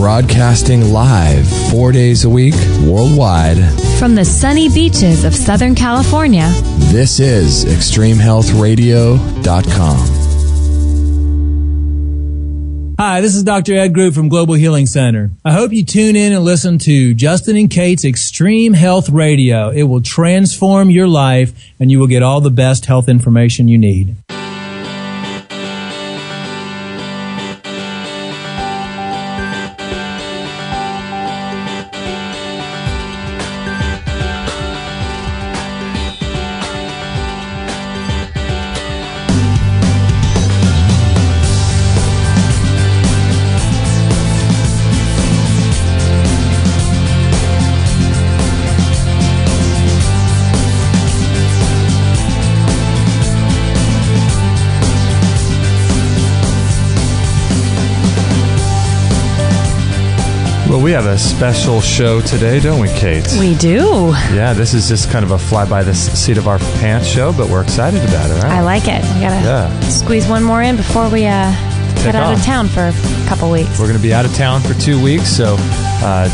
broadcasting live 4 days a week worldwide from the sunny beaches of Southern California. This is ExtremeHealthRadio.com. Hi, this is Dr. Ed Group from Global Healing Center. I hope you tune in and listen to Justin and Kate's Extreme Health Radio. It will transform your life, and you will get all the best health information you need. We have a special show today, don't we, Kate? We do. Yeah, this is just kind of a fly-by-the-seat of our pants show, but we're excited about it, right? I like it. We got to squeeze one more in before we get out of town for a couple weeks. We're going to be out of town for 2 weeks, so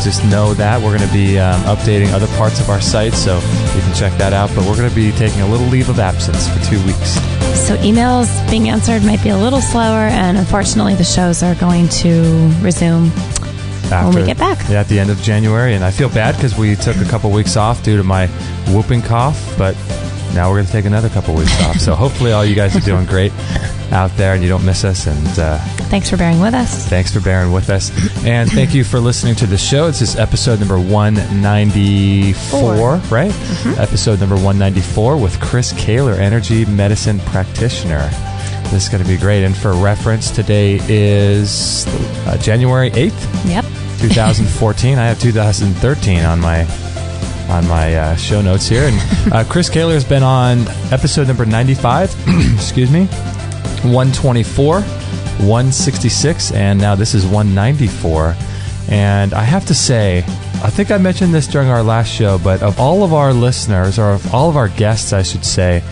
just know that. We're going to be updating other parts of our site, so you can check that out. But we're going to be taking a little leave of absence for 2 weeks. So emails being answered might be a little slower, and unfortunately the shows are going to resume when we get back. Yeah, at the end of January. And I feel bad because we took a couple weeks off due to my whooping cough, but now we're going to take another couple weeks off. So hopefully all you guys are doing great out there and you don't miss us. And thanks for bearing with us. Thanks for bearing with us. And thank you for listening to the show. This is episode number 194, right? Mm-hmm. Episode number 194 with Chris Kehler, energy medicine practitioner. This is going to be great. And for reference, today is January 8th. Yep. 2014. I have 2013 on my show notes here. And Chris Kehler has been on episode number 95, excuse me, 124, 166, and now this is 194. And I have to say, I think I mentioned this during our last show, but of all of our listeners, or of all of our guests, I should say,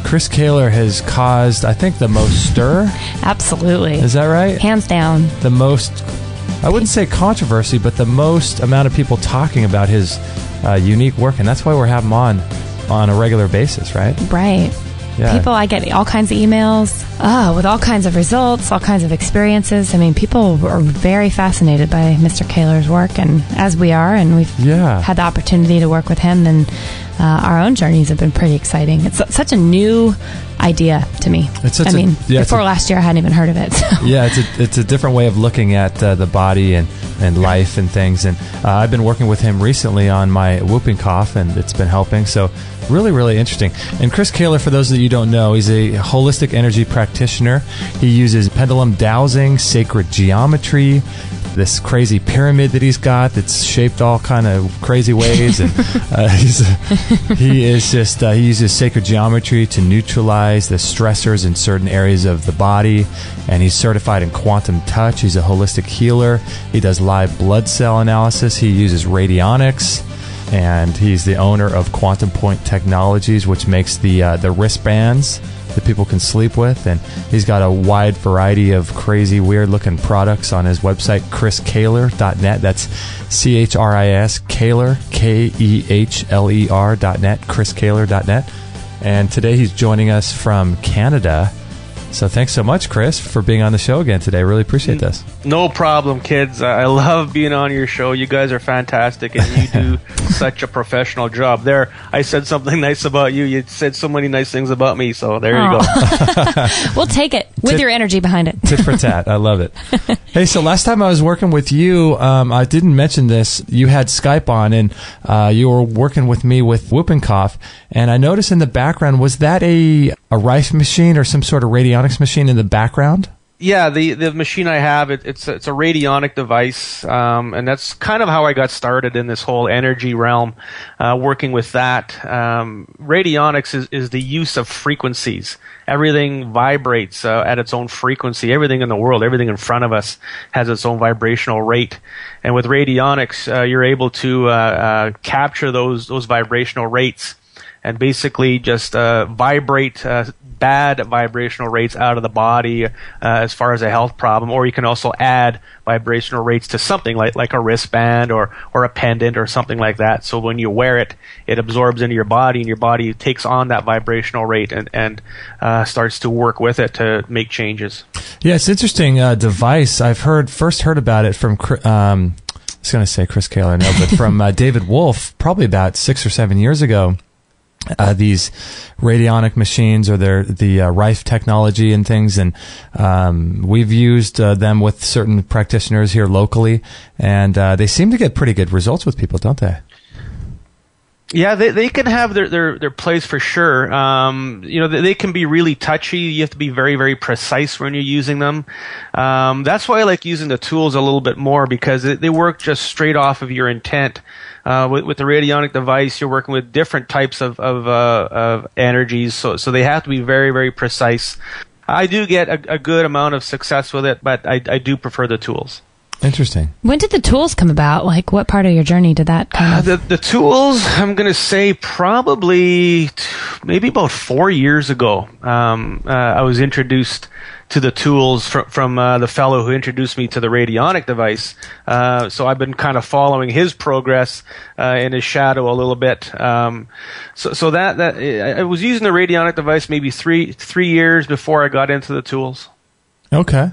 Chris Kehler has caused, I think, the most stir. Absolutely. Is that right? Hands down. The most, I wouldn't say controversy, but the most amount of people talking about his unique work. And that's why we're having him on a regular basis, right? Right. Yeah. People, I get all kinds of emails with all kinds of results, all kinds of experiences. I mean, people are very fascinated by Mr. Kehler's work, and as we are, and we've had the opportunity to work with him, and our own journeys have been pretty exciting. It's such a new idea to me. Before last year, I hadn't even heard of it. So. Yeah, it's a different way of looking at the body and life and things. And I've been working with him recently on my whooping cough, and it's been helping. So really, really interesting. And Chris Kehler, for those that you don't know, he's a holistic energy practitioner. He uses pendulum dowsing, sacred geometry, this crazy pyramid that he's got that's shaped all kind of crazy ways, and he uses sacred geometry to neutralize the stressors in certain areas of the body, and he's certified in quantum touch. He's a holistic healer. He does live blood cell analysis. He uses radionics, and he's the owner of Quantum Point Technologies, which makes the wristbands that people can sleep with. And he's got a wide variety of crazy, weird-looking products on his website, chriskehler.net. That's C-H-R-I-S, Kehler, K-E-H-L-E-R.net, chriskehler.net. And today he's joining us from Canada. So thanks so much, Chris, for being on the show again today. Really appreciate this. No problem, kids. I love being on your show. You guys are fantastic, and you do such a professional job. There, I said something nice about you. You said so many nice things about me, so there you go. We'll take it with your energy behind it. Tit for tat. I love it. Hey, so last time I was working with you, I didn't mention this. You had Skype on, and you were working with me with whooping cough, and I noticed in the background, was that a rife machine or some sort of radionics machine in the background? Yeah, the machine I have, it's a radionic device, and that's kind of how I got started in this whole energy realm, working with that. Radionics is the use of frequencies. Everything vibrates at its own frequency. Everything in the world, everything in front of us has its own vibrational rate. And with radionics, you're able to capture those vibrational rates and basically just vibrate bad vibrational rates out of the body as far as a health problem, or you can also add vibrational rates to something like a wristband or a pendant or something like that. So when you wear it, it absorbs into your body, and your body takes on that vibrational rate and starts to work with it to make changes. Yeah, it's interesting device. I've first heard about it from I was going to say Chris Kehler, no, but from David Wolf, probably about 6 or 7 years ago. These radionic machines, or the Rife technology and things, and we've used them with certain practitioners here locally, and they seem to get pretty good results with people, don't they? Yeah, they can have their place for sure. They can be really touchy. You have to be very, very precise when you're using them. That's why I like using the tools a little bit more, because they work just straight off of your intent. With the radionic device, you're working with different types of energies, so they have to be very, very precise. I do get a good amount of success with it, but I do prefer the tools. Interesting. When did the tools come about? Like, what part of your journey did that kind of... The tools, I'm going to say probably maybe about 4 years ago. I was introduced to the tools from the fellow who introduced me to the radionic device. So I've been kind of following his progress in his shadow a little bit. So that I was using the radionic device maybe three years before I got into the tools. Okay.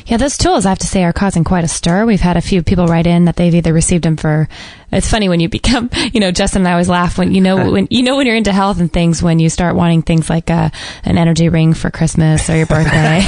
Yeah, those tools, I have to say, are causing quite a stir. We've had a few people write in that they've either received them for... It's funny when you become, Justin and I always laugh when when you're into health and things, when you start wanting things like an energy ring for Christmas or your birthday.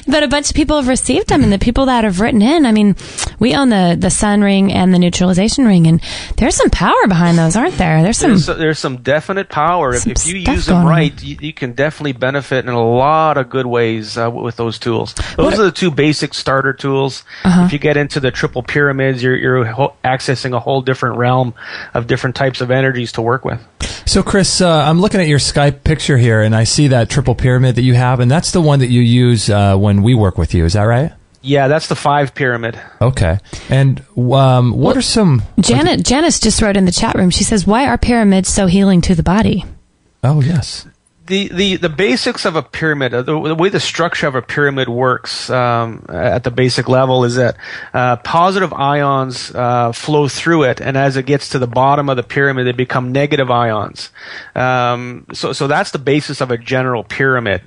But a bunch of people have received them, and the people that have written in, I mean, we own the sun ring and the neutralization ring, and there's some power behind those, aren't there? There's some definite power. If you use them right, you can definitely benefit in a lot of good ways with those tools. Those are the two basic starter tools. Uh-huh. If you get into the triple pyramids, you're accessing a whole different realm of different types of energies to work with. So, Chris, I'm looking at your Skype picture here, and I see that triple pyramid that you have, and that's the one that you use when we work with you. Is that right? Yeah, that's the 5 pyramid. Okay. And what are some... Janice just wrote in the chat room, she says, why are pyramids so healing to the body? Oh, yes. The basics of a pyramid, the way the structure of a pyramid works at the basic level is that positive ions flow through it, and as it gets to the bottom of the pyramid, they become negative ions. So that's the basis of a general pyramid.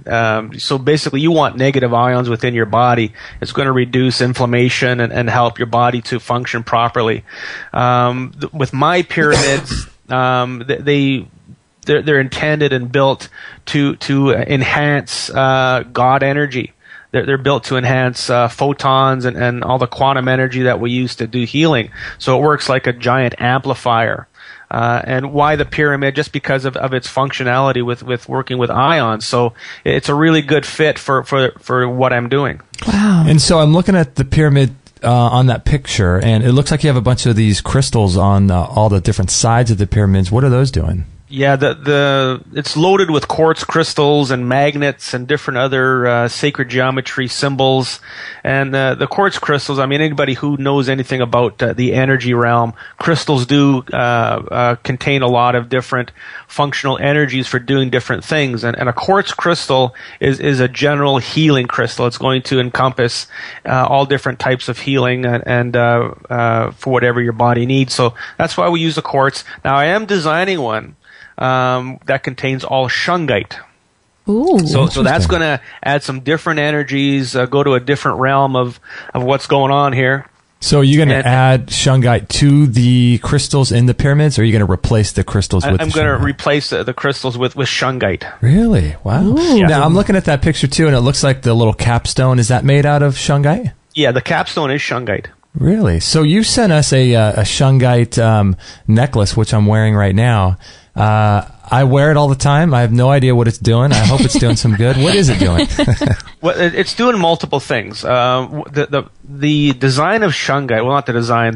So basically, you want negative ions within your body. It's going to reduce inflammation and help your body to function properly. With my pyramids, they're intended and built to enhance God energy. They're built to enhance photons and all the quantum energy that we use to do healing. So it works like a giant amplifier. And why the pyramid? Just because of its functionality with working with ions. So it's a really good fit for what I'm doing. Wow. And so I'm looking at the pyramid on that picture, and it looks like you have a bunch of these crystals on all the different sides of the pyramids. What are those doing? Yeah, it's loaded with quartz crystals and magnets and different other sacred geometry symbols. And the quartz crystals, I mean, anybody who knows anything about the energy realm, crystals do contain a lot of different functional energies for doing different things. And a quartz crystal is a general healing crystal. It's going to encompass all different types of healing and for whatever your body needs. So that's why we use the quartz. Now, I am designing one that contains all shungite. Ooh, so that's going to add some different energies, go to a different realm of what's going on here. So are you going to add shungite to the crystals in the pyramids, or are you going to replace the crystals with I'm going to replace the crystals with shungite. Really? Wow. Yeah. Now, I'm looking at that picture, too, and it looks like the little capstone. Is that made out of shungite? Yeah, the capstone is shungite. Really? So you sent us a shungite necklace, which I'm wearing right now. I wear it all the time. I have no idea what it's doing. I hope it's doing some good. What is it doing? Well, it's doing multiple things. The design of shungite, well, not the design,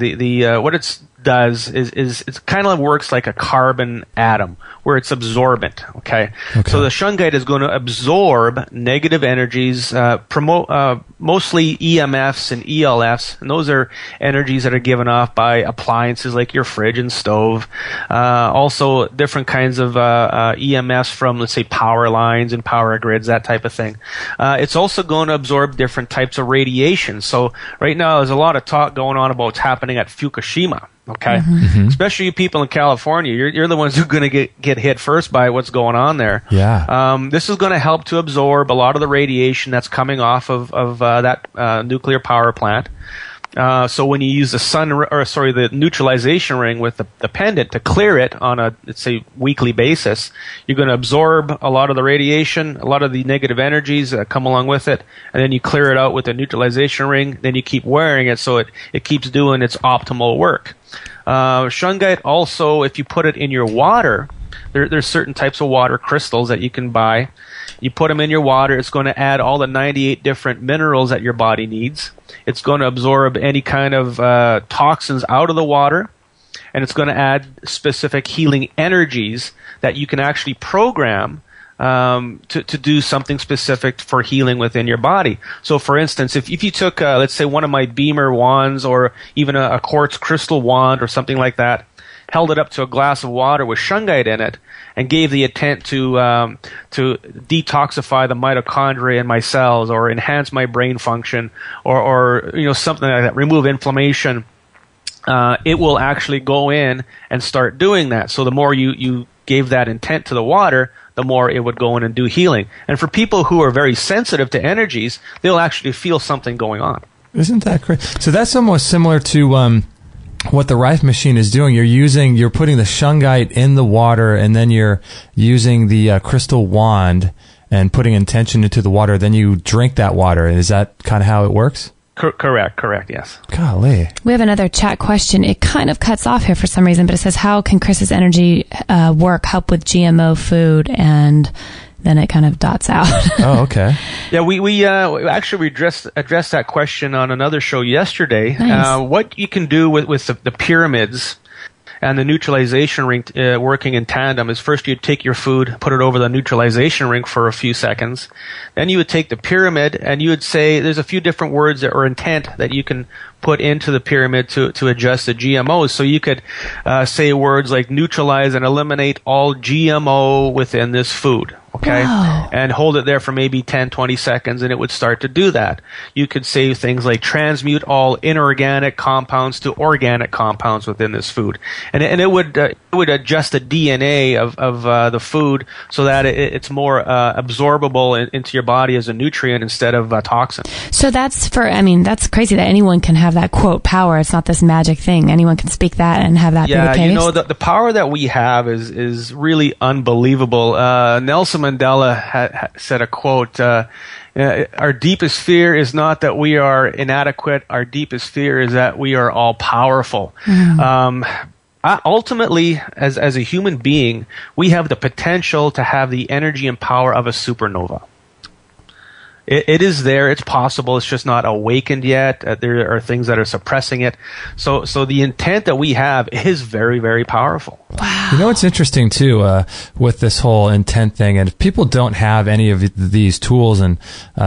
what it's does is it kind of works like a carbon atom, where it's absorbent. Okay. So the shungite is going to absorb negative energies, mostly EMFs and ELFs, and those are energies that are given off by appliances like your fridge and stove. Also, different kinds of EMFs from, let's say, power lines and power grids, that type of thing. It's also going to absorb different types of radiation. So right now, there's a lot of talk going on about what's happening at Fukushima. Okay, especially you people in California, you're the ones who are going to get hit first by what's going on there. Yeah. This is going to help to absorb a lot of the radiation that's coming off of that nuclear power plant. So when you use the neutralization ring with the pendant to clear it on a, let's say, weekly basis, you're going to absorb a lot of the radiation, a lot of the negative energies that come along with it, and then you clear it out with the neutralization ring. Then you keep wearing it so it keeps doing its optimal work. Shungite also, if you put it in your water, there's certain types of water crystals that you can buy. You put them in your water, it's going to add all the 98 different minerals that your body needs. It's going to absorb any kind of toxins out of the water, and it's going to add specific healing energies that you can actually program to do something specific for healing within your body. So, for instance, if you took, let's say, one of my Beamer wands or even a quartz crystal wand or something like that, held it up to a glass of water with shungite in it, and gave the intent to detoxify the mitochondria in my cells, or enhance my brain function, or something like that, remove inflammation, it will actually go in and start doing that. So the more you gave that intent to the water, the more it would go in and do healing. And for people who are very sensitive to energies, they'll actually feel something going on. Isn't that great? So that's almost similar to what the Rife machine is doing. You're putting the shungite in the water, and then you're using the crystal wand and putting intention into the water. Then you drink that water. Is that kind of how it works? Correct, yes. Golly. We have another chat question. It kind of cuts off here for some reason, but it says, how can Chris's energy work help with GMO food? And then it kind of dots out. Oh, okay. Yeah, we actually addressed that question on another show yesterday. Nice. What you can do with the pyramids and the neutralization ring working in tandem is, first you'd take your food, put it over the neutralization ring for a few seconds. Then you would take the pyramid and you would say, there's a few different words or intent that you can put into the pyramid to adjust the GMOs. So you could say words like neutralize and eliminate all GMO within this food. Okay. Wow. And hold it there for maybe 10, 20 seconds, and it would start to do that. You could say things like transmute all inorganic compounds to organic compounds within this food. And it would adjust the DNA of the food so that it's more absorbable into your body as a nutrient instead of a toxin. So that's crazy that anyone can have that, quote, power. It's not this magic thing. Anyone can speak that and have that be the case. Yeah, the power that we have is really unbelievable. Nelson Mandela said a quote, our deepest fear is not that we are inadequate. Our deepest fear is that we are all powerful. Mm-hmm. Ultimately, as a human being, we have the potential to have the energy and power of a supernova. It is there. It's possible. It's just not awakened yet. There are things that are suppressing it. So the intent that we have is very, very powerful. Wow. You know what's interesting too with this whole intent thing, and if people don't have any of these tools and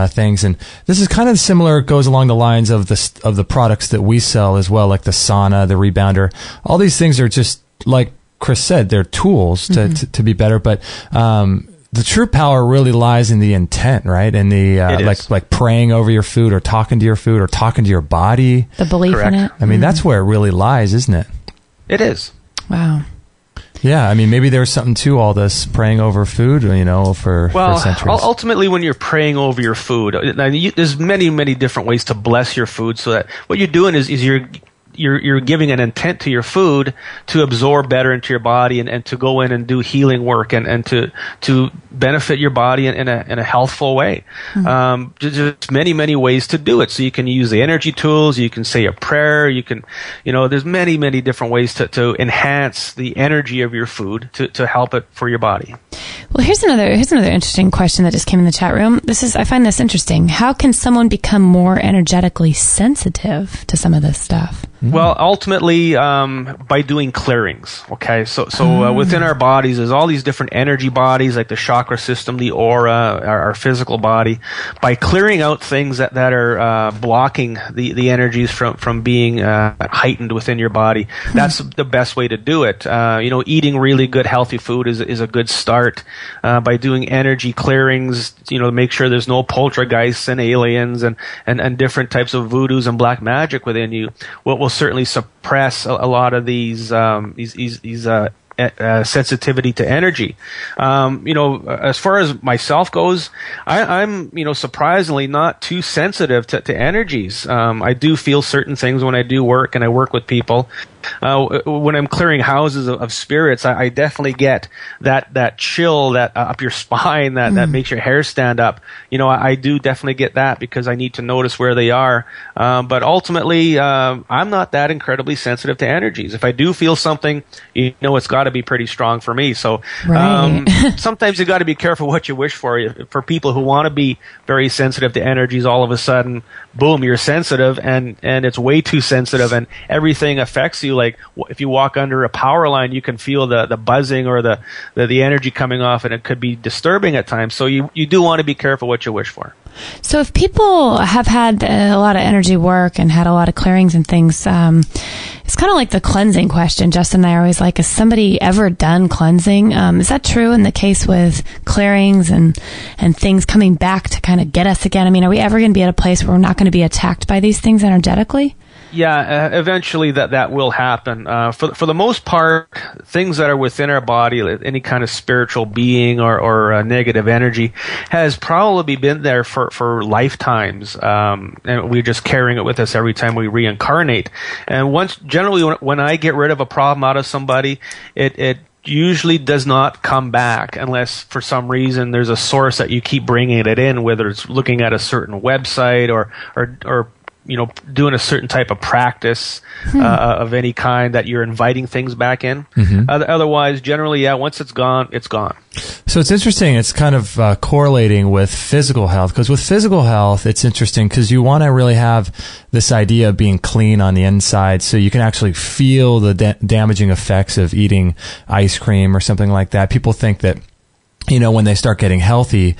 things, and this is kind of similar, goes along the lines of the products that we sell as well, like the sauna, the rebounder. All these things are just, like Chris said, they're tools to be better, but the true power really lies in the intent, right? And the like praying over your food, or talking to your food, or talking to your body. The belief in it. I mean, that's where it really lies, isn't it? It is. Wow. Yeah, I mean, maybe there's something to all this praying over food, for centuries. Ultimately, when you're praying over your food, there's many, many different ways to bless your food. So that what you're doing is you're giving an intent to your food to absorb better into your body and to go in and do healing work and to benefit your body in a healthful way. Mm-hmm. Just many, many ways to do it. So you can use the energy tools, you can say a prayer, you can, there's many, many different ways to enhance the energy of your food to help it for your body. Well, here's another interesting question that just came in the chat room. I find this interesting. How can someone become more energetically sensitive to some of this stuff? Well, ultimately, by doing clearings. Okay, so within our bodies, there's all these different energy bodies, like the chakra system, the aura, our physical body. By clearing out things that are blocking the energies from being heightened within your body, that's the best way to do it. Eating really good, healthy food is a good start. By doing energy clearings, to make sure there's no poltergeists and aliens and different types of voodoos and black magic within you, will certainly suppress a lot of these sensitivity to energy. As far as myself goes, I'm surprisingly not too sensitive to energies. I do feel certain things when I do work and I work with people. When I'm clearing houses of spirits, I definitely get that chill that up your spine that makes your hair stand up. I do definitely get that because I need to notice where they are. But ultimately, I'm not that incredibly sensitive to energies. If I do feel something, it's got to be pretty strong for me. So sometimes you got to be careful what you wish for. For people who want to be very sensitive to energies, all of a sudden, boom, you're sensitive, and it's way too sensitive, and everything affects you. Like if you walk under a power line, you can feel the buzzing or the energy coming off, and it could be disturbing at times. So you do want to be careful what you wish for. So if people have had a lot of energy work and had a lot of clearings and things, it's kind of like the cleansing question. Justin and I are always like, has somebody ever done cleansing? Is that true in the case with clearings and things coming back to kind of get us again? I mean, are we ever going to be at a place where we're not going to be attacked by these things energetically? Yeah, eventually that will happen. For the most part, things that are within our body, any kind of spiritual being or negative energy, has probably been there for lifetimes, and we're just carrying it with us every time we reincarnate. And generally, when I get rid of a problem out of somebody, it usually does not come back unless for some reason there's a source that you keep bringing it in, whether it's looking at a certain website or doing a certain type of practice of any kind that you're inviting things back in. Otherwise, generally, once it's gone, it's gone. So it's interesting. It's kind of correlating with physical health, because with physical health, it's interesting because you want to really have this idea of being clean on the inside so you can actually feel the damaging effects of eating ice cream or something like that. People think that when they start getting healthy,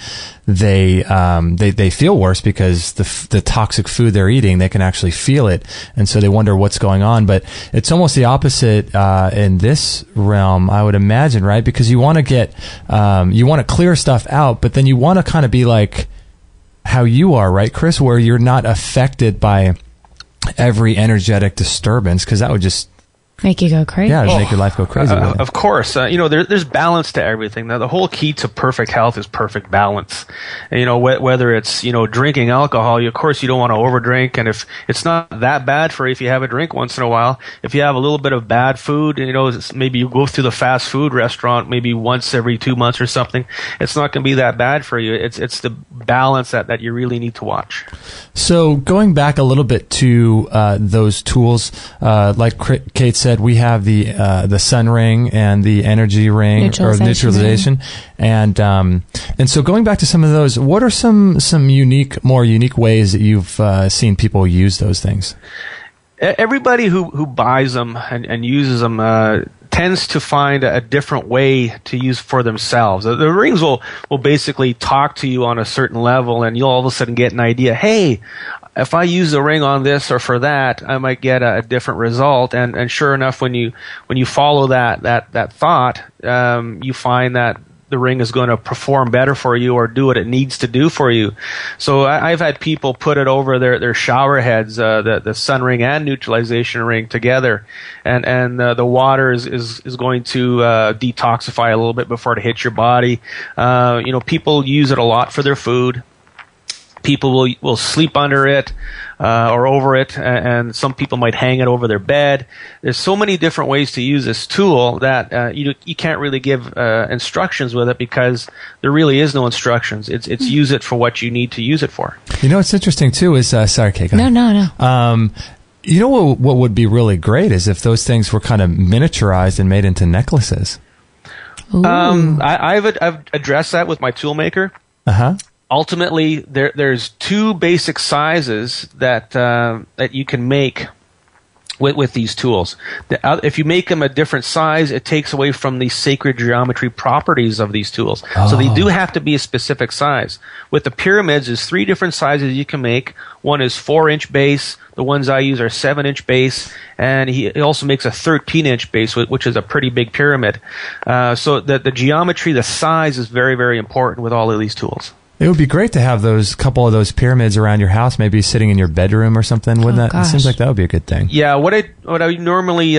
they feel worse because the toxic food they're eating, they can actually feel it. And so they wonder what's going on. But it's almost the opposite, in this realm, I would imagine, right? Because you want to clear stuff out, but then you want to kind of be like how you are, right, Chris, where you're not affected by every energetic disturbance, because that would just make you go crazy. Yeah, make your life go crazy. Of course. There's balance to everything. Now, the whole key to perfect health is perfect balance. And, whether it's, drinking alcohol, of course you don't want to overdrink. And if it's not that bad for you if you have a drink once in a while, if you have a little bit of bad food, maybe you go through the fast food restaurant maybe once every 2 months or something, it's not going to be that bad for you. It's the balance that you really need to watch. So going back a little bit to those tools, like Kate said, we have the sun ring and the energy ring or neutralization, and so going back to some of those, what are some more unique ways that you've seen people use those things? Everybody who buys them and uses them tends to find a different way to use for themselves. The rings will basically talk to you on a certain level, and you'll all of a sudden get an idea, hey, if I use the ring on this or for that, I might get a different result. And sure enough, when you follow that thought, you find that the ring is going to perform better for you or do what it needs to do for you. So I've had people put it over their shower heads, the sun ring and neutralization ring together, and the water is going to detoxify a little bit before it hits your body. People use it a lot for their food. People will sleep under it or over it, and some people might hang it over their bed. There's so many different ways to use this tool that you can't really give instructions with it, because there really is no instructions. It's use it for what you need to use it for. What's interesting too is sorry, Kate. No. What would be really great is if those things were kind of miniaturized and made into necklaces. I've addressed that with my tool maker. Ultimately, there's two basic sizes that you can make with these tools. If you make them a different size, it takes away from the sacred geometry properties of these tools. So they do have to be a specific size. With the pyramids, there's 3 different sizes you can make. One is 4-inch base. The ones I use are 7-inch base. And he also makes a 13-inch base, which is a pretty big pyramid. So the geometry, the size is very, very important with all of these tools. It would be great to have couple of those pyramids around your house, maybe sitting in your bedroom or something. Wouldn't that? Gosh. It seems like that would be a good thing. Yeah, what I normally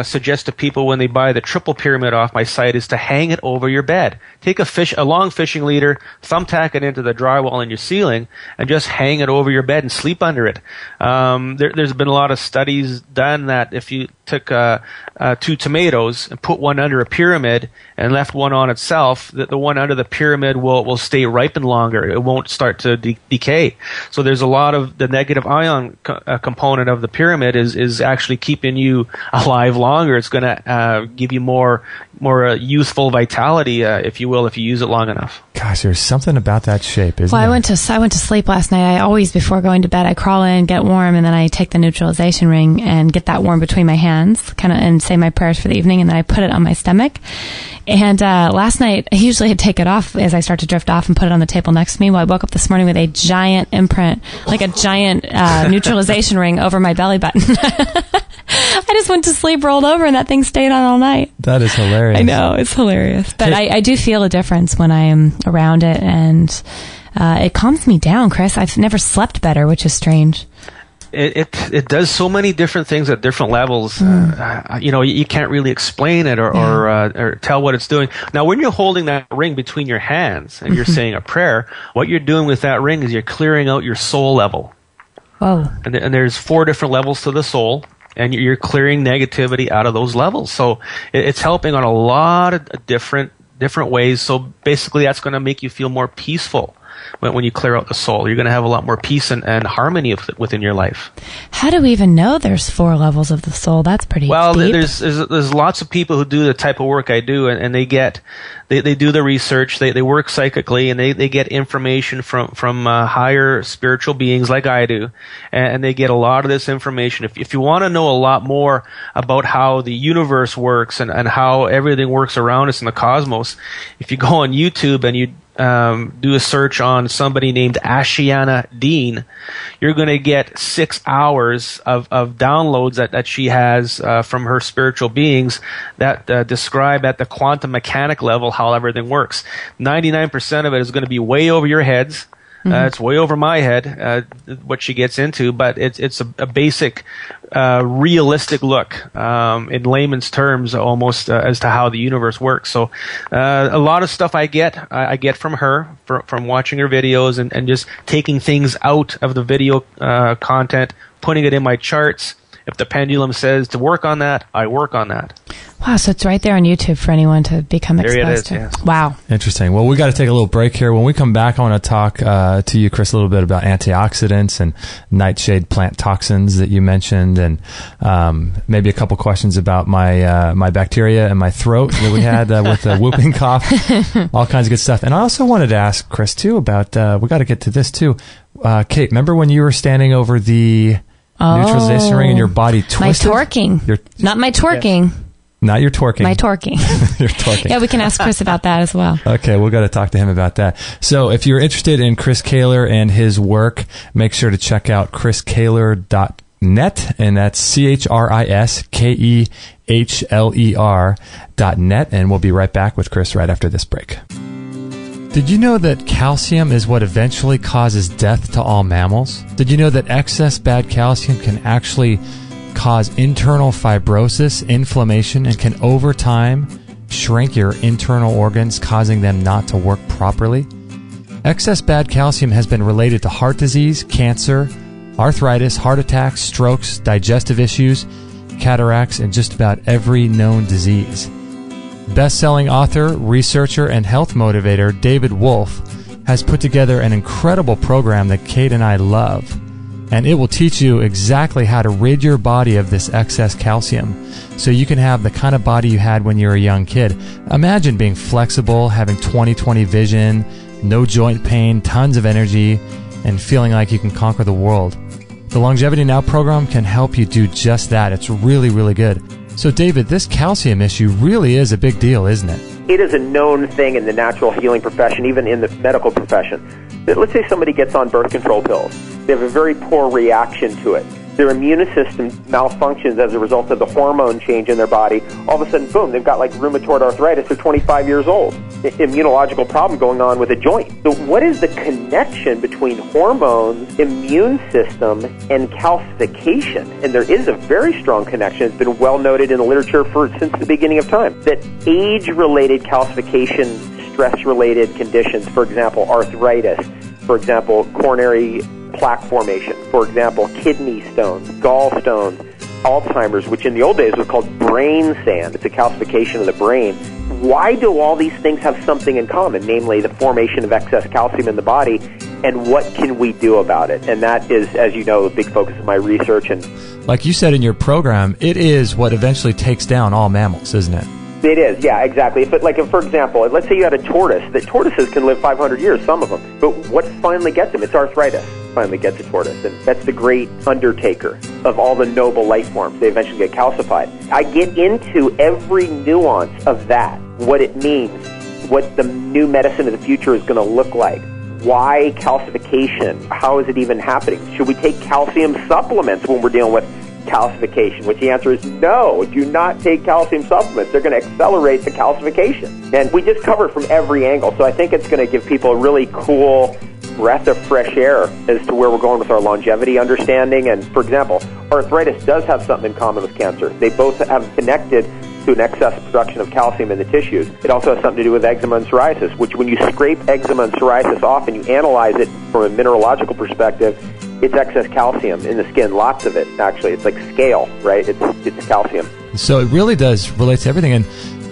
suggest to people when they buy the triple pyramid off my site is to hang it over your bed. Take a long fishing leader, thumbtack it into the drywall in your ceiling, and just hang it over your bed and sleep under it. There's been a lot of studies done that if you took 2 tomatoes and put one under a pyramid and left one on itself, that the one under the pyramid will stay ripened longer. It won't start to decay. So there's a lot of the negative ion component of the pyramid is actually keeping you alive longer. It's going to give you more youthful vitality, if you will, if you use it long enough. Gosh, there's something about that shape, isn't there? Well, I went to sleep last night. I always, before going to bed, I crawl in, get warm, and then I take the neutralization ring and get that warm between my hands, and say my prayers for the evening, and then I put it on my stomach. And last night, I usually take it off as I start to drift off and put it on the table next to me. Well, I woke up this morning with a giant imprint, like a giant neutralization ring over my belly button. I just went to sleep, rolled over, and that thing stayed on all night. That is hilarious. I know, it's hilarious. But I do feel a difference when I am around it, and it calms me down, Chris. I've never slept better, which is strange. It does so many different things at different levels. You can't really explain it or tell what it's doing. Now, when you're holding that ring between your hands and you're saying a prayer, what you're doing with that ring is you're clearing out your soul level. Whoa. And there's 4 different levels to the soul, and you're clearing negativity out of those levels. So it's helping on a lot of different ways. So basically, that's going to make you feel more peaceful. When you clear out the soul, you're going to have a lot more peace and harmony within your life. How do we even know there's 4 levels of the soul? That's pretty deep. Well, there's lots of people who do the type of work I do, and they do the research, they work psychically, and they get information from higher spiritual beings like I do, and they get a lot of this information. If you want to know a lot more about how the universe works and how everything works around us in the cosmos, if you go on YouTube and you do a search on somebody named Ashiana Dean, you're going to get 6 hours of downloads that she has from her spiritual beings that describe at the quantum mechanic level how everything works. 99% of it is going to be way over your heads. It's way over my head, what she gets into, but it's a basic, realistic look, in layman's terms, almost as to how the universe works. So, a lot of stuff I get from her, from watching her videos and just taking things out of the video content, putting it in my charts. If the pendulum says to work on that, I work on that. Wow, so it's right there on YouTube for anyone to become exposed to. Yes. Wow. Interesting. Well, we got to take a little break here. When we come back, I want to talk to you, Chris, a little bit about antioxidants and nightshade plant toxins that you mentioned, and maybe a couple questions about my bacteria and my throat that we had with the whooping cough, all kinds of good stuff. And I also wanted to ask Chris, too, about, we got to get to this, too. Kate, remember when you were standing over the neutralization ring and your body twisted? My torquing. Not my twerking. Yes. Not your twerking. My torquing. Your twerking. Yeah, we can ask Chris about that as well. Okay, we'll got to talk to him about that. So if you're interested in Chris Kehler and his work, make sure to check out chriskehler.net, and that's CHRISKEHLER.net, and we'll be right back with Chris right after this break. Did you know that calcium is what eventually causes death to all mammals? Did you know that excess bad calcium can actually cause internal fibrosis, inflammation, and can over time shrink your internal organs, causing them not to work properly? Excess bad calcium has been related to heart disease, cancer, arthritis, heart attacks, strokes, digestive issues, cataracts, and just about every known disease. Best-selling author, researcher, and health motivator David Wolfe has put together an incredible program that Kate and I love. And it will teach you exactly how to rid your body of this excess calcium so you can have the kind of body you had when you were a young kid. Imagine being flexible, having 20/20 vision, no joint pain, tons of energy, and feeling like you can conquer the world. The Longevity Now program can help you do just that. It's really, really good. So, David, this calcium issue really is a big deal, isn't it? It is a known thing in the natural healing profession, even in the medical profession. Let's say somebody gets on birth control pills. They have a very poor reaction to it. Their immune system malfunctions as a result of the hormone change in their body. All of a sudden, boom, they've got like rheumatoid arthritis. They're 25 years old. Immunological problem going on with a joint. So what is the connection between hormones, immune system, and calcification? And there is a very strong connection. It's been well noted in the literature since the beginning of time that age-related calcification, stress-related conditions, for example, arthritis, for example, coronary plaque formation, for example, kidney stones, gallstones, Alzheimer's, which in the old days was called brain sand. It's a calcification of the brain. Why do all these things have something in common, namely the formation of excess calcium in the body, and what can we do about it? And that is, as you know, a big focus of my research. And like you said in your program, it is what eventually takes down all mammals, isn't it? It is, yeah, exactly. If for example, let's say you had a tortoise. The tortoises can live 500 years, some of them. But what finally gets them? It's arthritis. Finally gets a tortoise, and that's the great undertaker of all the noble life forms. They eventually get calcified. I get into every nuance of that, what it means, what the new medicine of the future is going to look like. Why calcification? How is it even happening? Should we take calcium supplements when we're dealing with calcification? Which the answer is no. Do not take calcium supplements. They're going to accelerate the calcification. And we just cover from every angle. So I think it's going to give people a really cool breath of fresh air as to where we're going with our longevity understanding. And, for example, arthritis does have something in common with cancer. They both have connected to an excess production of calcium in the tissues. It also has something to do with eczema and psoriasis, which when you scrape eczema and psoriasis off and you analyze it from a mineralogical perspective, it's excess calcium in the skin, lots of it, actually. It's like scale, right? It's calcium. So it really does relate to everything. And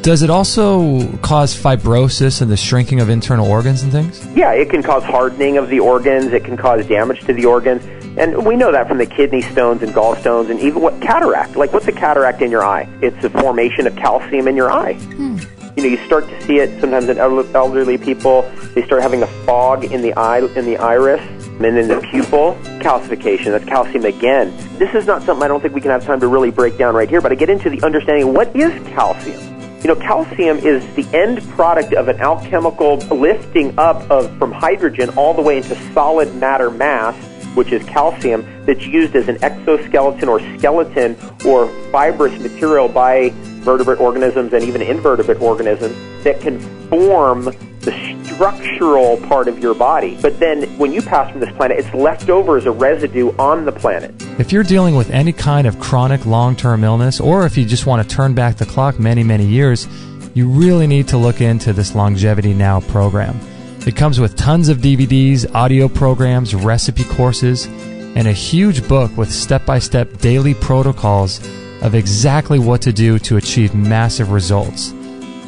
does it also cause fibrosis and the shrinking of internal organs and things? Yeah, it can cause hardening of the organs. It can cause damage to the organs. And we know that from the kidney stones and gallstones and even cataract. Like, what's a cataract in your eye? It's the formation of calcium in your eye. You know, you start to see it sometimes in elderly people. They start having a fog in the eye, in the iris, and in the pupil. Calcification, that's calcium again. This is not something I don't think we can have time to really break down right here, but I get into the understanding of what is calcium. You know, calcium is the end product of an alchemical lifting up from hydrogen all the way into solid matter mass, which is calcium, that's used as an exoskeleton or skeleton or fibrous material by vertebrate organisms and even invertebrate organisms that can form the structural part of your body. But then when you pass from this planet, it's left over as a residue on the planet. If you're dealing with any kind of chronic long-term illness, or if you just want to turn back the clock many, many years, you really need to look into this Longevity Now program. It comes with tons of DVDs, audio programs, recipe courses, and a huge book with step-by-step daily protocols of exactly what to do to achieve massive results.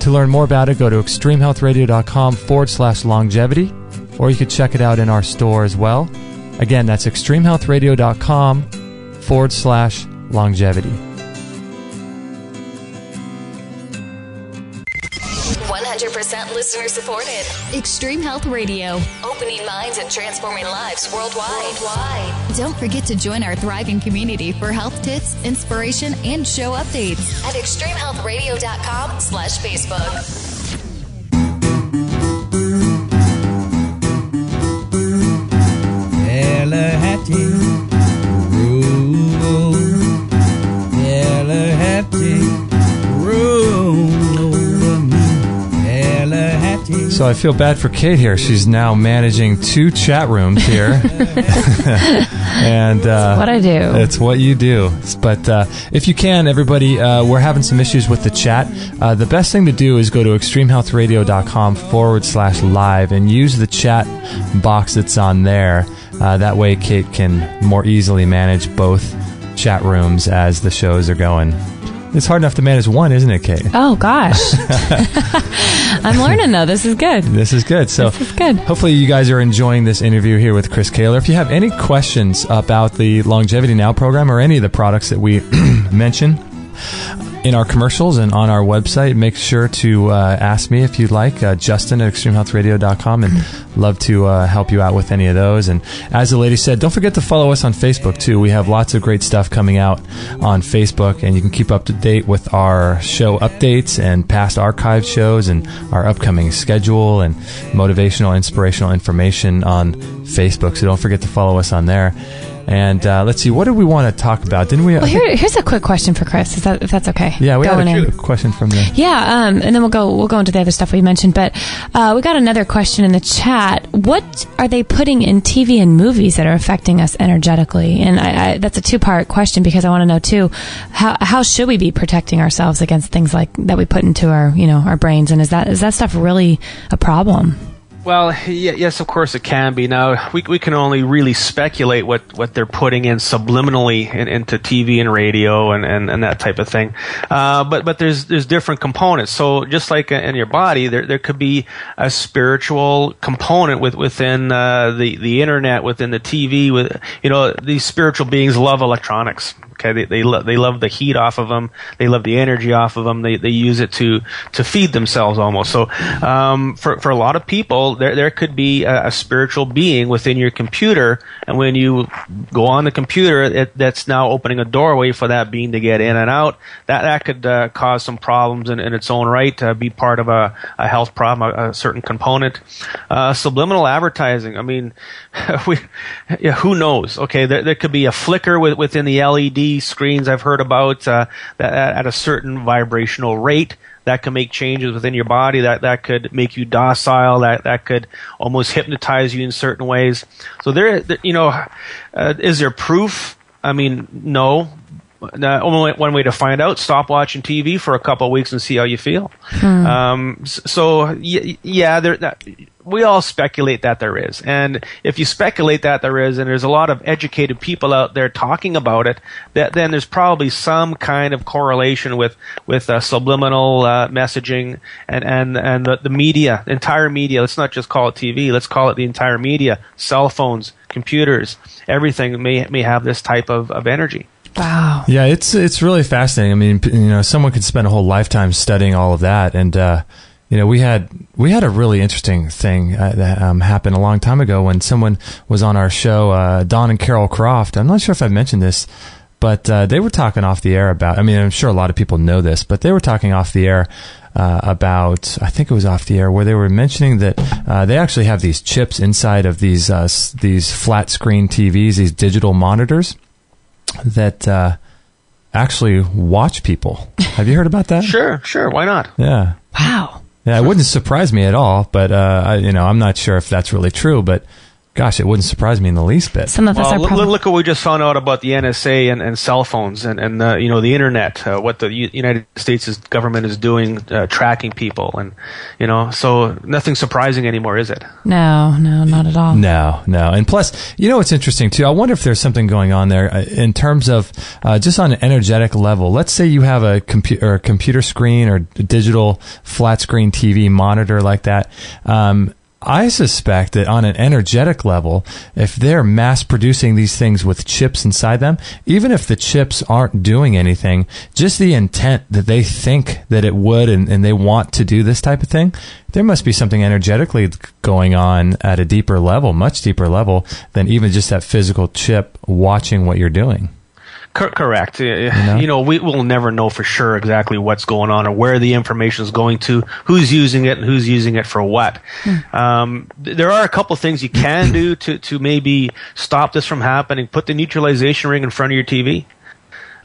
To learn more about it, go to extremehealthradio.com/longevity, or you could check it out in our store as well. Again, that's extremehealthradio.com/longevity. 100% listener supported. Extreme Health Radio. Opening minds and transforming lives worldwide. Don't forget to join our thriving community for health tips, inspiration, and show updates at extremehealthradio.com/Facebook. So I feel bad for Kate here. She's now managing 2 chat rooms here. And it's what I do. It's what you do. But if you can, everybody, we're having some issues with the chat. The best thing to do is go to extremehealthradio.com/live and use the chat box that's on there. That way Kate can more easily manage both chat rooms as the shows are going. It's hard enough to manage one, isn't it, Kate? Oh, gosh. I'm learning, though. This is good. This is good. So this is good. Hopefully you guys are enjoying this interview here with Chris Kehler. If you have any questions about the Longevity Now program or any of the products that we mention, in our commercials and on our website. Make sure to ask me if you'd like, Justin at extremehealthradio.com, and love to help you out with any of those. And as the lady said, don't forget to follow us on Facebook too. We have lots of great stuff coming out on Facebook, and you can keep up to date with our show updates and past archived shows and our upcoming schedule and motivational, inspirational information on Facebook. So don't forget to follow us on there. And let's see, what did we want to talk about? Didn't we? Well, here's a quick question for Chris, if that's okay. Yeah, we had a question from there. Yeah, and then we'll go into the other stuff we mentioned. But we got another question in the chat. What are they putting in TV and movies that are affecting us energetically? And I that's a two-part question, because I want to know too, how should we be protecting ourselves against things like that we put into our brains? And is that stuff really a problem? Well, yes, of course it can be. Now, we can only really speculate what they're putting in subliminally into TV and radio and that type of thing. But there's different components. So just like in your body, there could be a spiritual component within the internet, within the TV. These spiritual beings love electronics. Okay, they love the heat off of them. They love the energy off of them. They use it to feed themselves almost. So for a lot of people, there could be a spiritual being within your computer, and when you go on the computer, that's now opening a doorway for that being to get in and out. That could cause some problems in its own right, be part of a health problem, a certain component. Subliminal advertising. I mean, who knows? Okay, there could be a flicker within the LED screens I've heard about that at a certain vibrational rate that can make changes within your body, that could make you docile, that could almost hypnotize you in certain ways. So is there proof? I mean, no. Only one way to find out: stop watching TV for a couple of weeks and see how you feel. We all speculate that there is, and if you speculate that there is, and there's a lot of educated people out there talking about it, then there's probably some kind of correlation with subliminal messaging and the media, entire media. Let's not just call it TV. Let's call it the entire media. Cell phones, computers, everything may have this type of energy. Wow. Yeah, it's really fascinating. I mean, someone could spend a whole lifetime studying all of that, and we had a really interesting thing that happened a long time ago when someone was on our show, Don and Carol Croft. I'm not sure if I mentioned this, but they were talking off the air about. I mean, I'm sure a lot of people know this, but they were talking off the air about. I think it was off the air where they were mentioning that they actually have these chips inside of these flat screen TVs, these digital monitors that actually watch people. Have you heard about that? Sure. Why not? Yeah. Wow. Yeah, it wouldn't surprise me at all, but I'm not sure if that's really true, but gosh, it wouldn't surprise me in the least bit. Some of us are probably... Look what we just found out about the NSA and cell phones and the internet, what the United States government is doing, tracking people, and so nothing surprising anymore, is it? No, not at all. No, and plus, what's interesting too. I wonder if there's something going on there in terms of just on an energetic level. Let's say you have a computer screen or a digital flat screen TV monitor like that. I suspect that on an energetic level, if they're mass producing these things with chips inside them, even if the chips aren't doing anything, just the intent that they think that it would and they want to do this type of thing, there must be something energetically going on at a deeper level, much deeper level than even just that physical chip watching what you're doing. Correct. We will never know for sure exactly what's going on or where the information is going to, who's using it, and who's using it for what. There are a couple things you can do to maybe stop this from happening. Put the neutralization ring in front of your TV.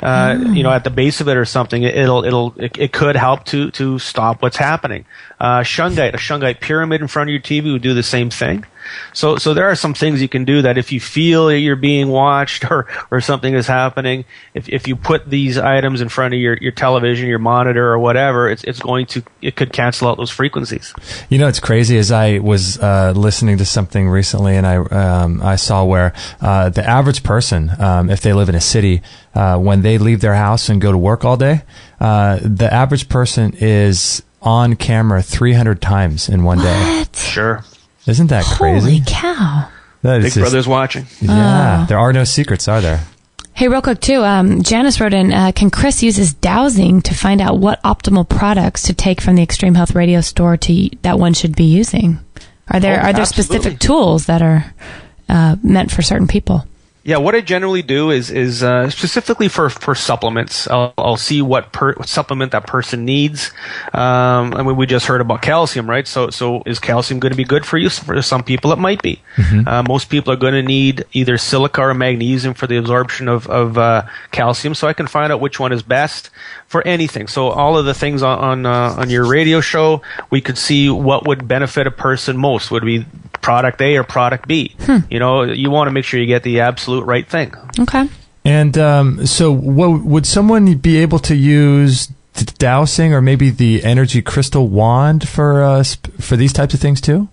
At the base of it or something, it could help to stop what's happening. A shungite pyramid in front of your TV would do the same thing. So there are some things you can do that if you feel that you're being watched or something is happening, if you put these items in front of your television, your monitor or whatever, it could cancel out those frequencies. It's crazy. As I was listening to something recently, and I saw where the average person, if they live in a city, when they leave their house and go to work all day, the average person is on camera 300 times in one day. Sure. Isn't that crazy? Holy cow. Big Brother's watching. Yeah. There are no secrets, are there? Hey, real quick too, Janice wrote in, can Chris use his dowsing to find out what optimal products to take from the Extreme Health Radio store that one should be using? Are there specific tools that are meant for certain people? Yeah, what I generally do is specifically for supplements. I'll see what supplement that person needs. I mean, we just heard about calcium, right? So is calcium going to be good for you? For some people, it might be. Mm-hmm. Most people are going to need either silica or magnesium for the absorption of calcium. So I can find out which one is best for anything. So all of the things on your radio show, we could see what would benefit a person most. Would it be product A or product B? You know, you want to make sure you get the absolute right thing. Okay. And so would someone be able to use dowsing or maybe the energy crystal wand for these types of things too?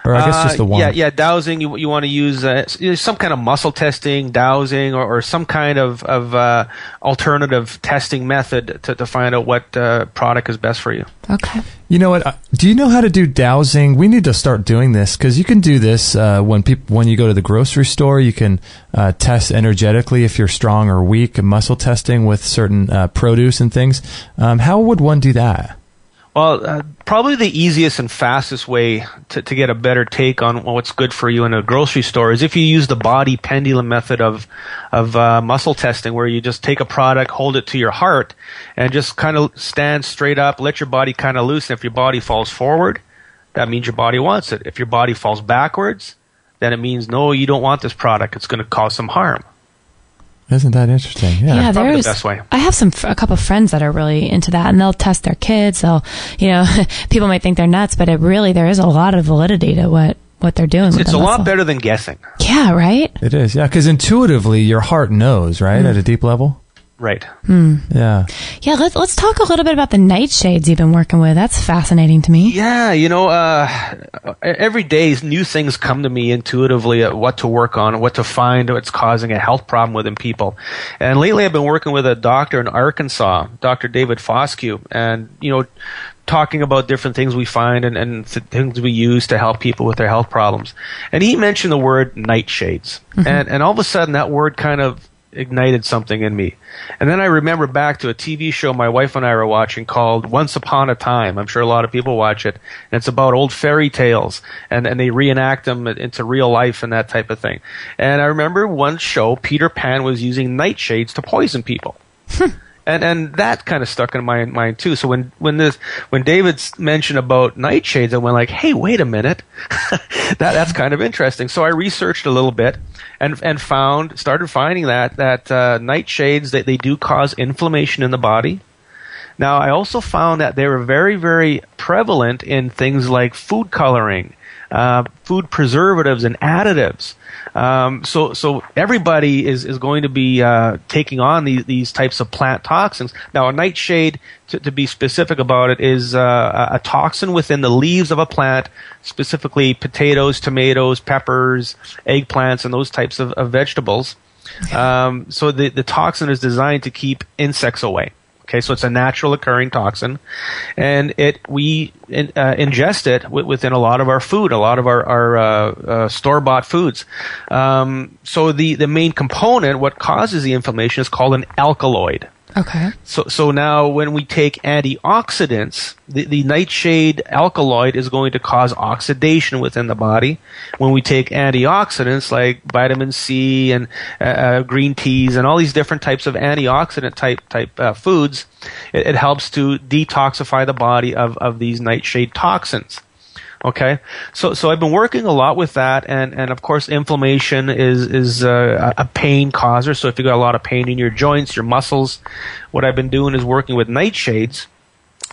Or I guess just the wand. Yeah, dowsing, you want to use some kind of muscle testing, dowsing, or some kind of alternative testing method to find out what product is best for you. Okay. You know what? Do you know how to do dowsing? We need to start doing this because you can do this when you go to the grocery store. You can test energetically if you're strong or weak, muscle testing with certain produce and things. How would one do that? Well, probably the easiest and fastest way to get a better take on what's good for you in a grocery store is if you use the body pendulum method of muscle testing, where you just take a product, hold it to your heart, and just kind of stand straight up, let your body kind of loose. And if your body falls forward, that means your body wants it. If your body falls backwards, then it means, no, you don't want this product. It's going to cause some harm. Isn't that interesting? Yeah, probably the best way. I have a couple of friends that are really into that, and they'll test their kids. They'll, people might think they're nuts, but there is a lot of validity to what they're doing. It's a lot better than guessing. Yeah, right? It is, yeah, because intuitively your heart knows, right, at a deep level? Right. Yeah. Yeah, let's talk a little bit about the nightshades you've been working with. That's fascinating to me. Yeah, every day new things come to me intuitively at what to work on, what to find, what's causing a health problem within people. And lately I've been working with a doctor in Arkansas, Dr. David Foscue, and, talking about different things we find and things we use to help people with their health problems. And he mentioned the word nightshades. Mm-hmm. And all of a sudden that word kind of ignited something in me. And then I remember back to a TV show my wife and I were watching called Once Upon a Time. I'm sure a lot of people watch it. And it's about old fairy tales, and they reenact them into real life and that type of thing. And I remember one show, Peter Pan was using nightshades to poison people. And that kind of stuck in my mind too. So when David mentioned about nightshades, I went like, hey, wait a minute. That's kind of interesting. So I researched a little bit and started finding that nightshades, they do cause inflammation in the body. Now, I also found that they were very, very prevalent in things like food coloring, food preservatives and additives. So everybody is going to be taking on these types of plant toxins. Now, a nightshade, to be specific about it, is a toxin within the leaves of a plant, specifically potatoes, tomatoes, peppers, eggplants, and those types of vegetables. So the toxin is designed to keep insects away. Okay, so it's a natural occurring toxin, and we ingest it within a lot of our food, a lot of our store-bought foods. So the main component, what causes the inflammation, is called an alkaloid. Okay. So now when we take antioxidants, the nightshade alkaloid is going to cause oxidation within the body. When we take antioxidants like vitamin C and green teas and all these different types of antioxidant type foods, it helps to detoxify the body of these nightshade toxins. Okay, so I've been working a lot with that, and of course inflammation is a pain causer. So if you got a lot of pain in your joints, your muscles, what I've been doing is working with nightshades,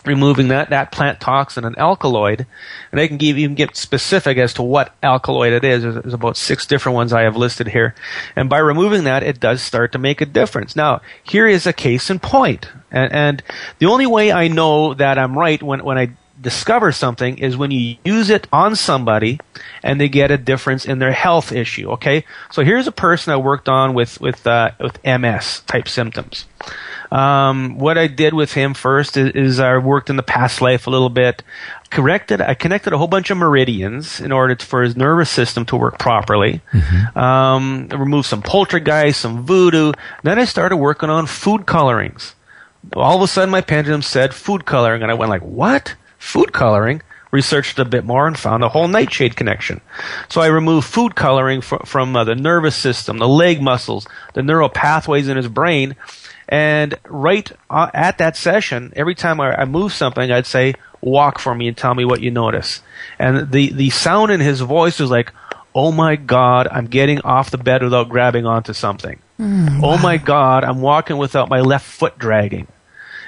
removing that plant toxin and alkaloid, and I can even get specific as to what alkaloid it is. There's about 6 different ones I have listed here, and by removing that, it does start to make a difference. Now, here is a case in point, and the only way I know that I'm right when I discover something is when you use it on somebody and they get a difference in their health issue. Okay, so here's a person I worked on with MS type symptoms. What I did with him first is I worked in the past life a little bit. I connected a whole bunch of meridians in order for his nervous system to work properly. Removed some poltergeist, some voodoo. Then I started working on food colorings. All of a sudden, my pendulum said food coloring, and I went like, what? Food coloring? Researched a bit more and found a whole nightshade connection. So I removed food coloring from the nervous system, the leg muscles, the neural pathways in his brain. And right at that session, every time I move something, I'd say, walk for me and tell me what you notice. And the sound in his voice was like, oh my God, I'm getting off the bed without grabbing onto something. Oh my God, I'm walking without my left foot dragging.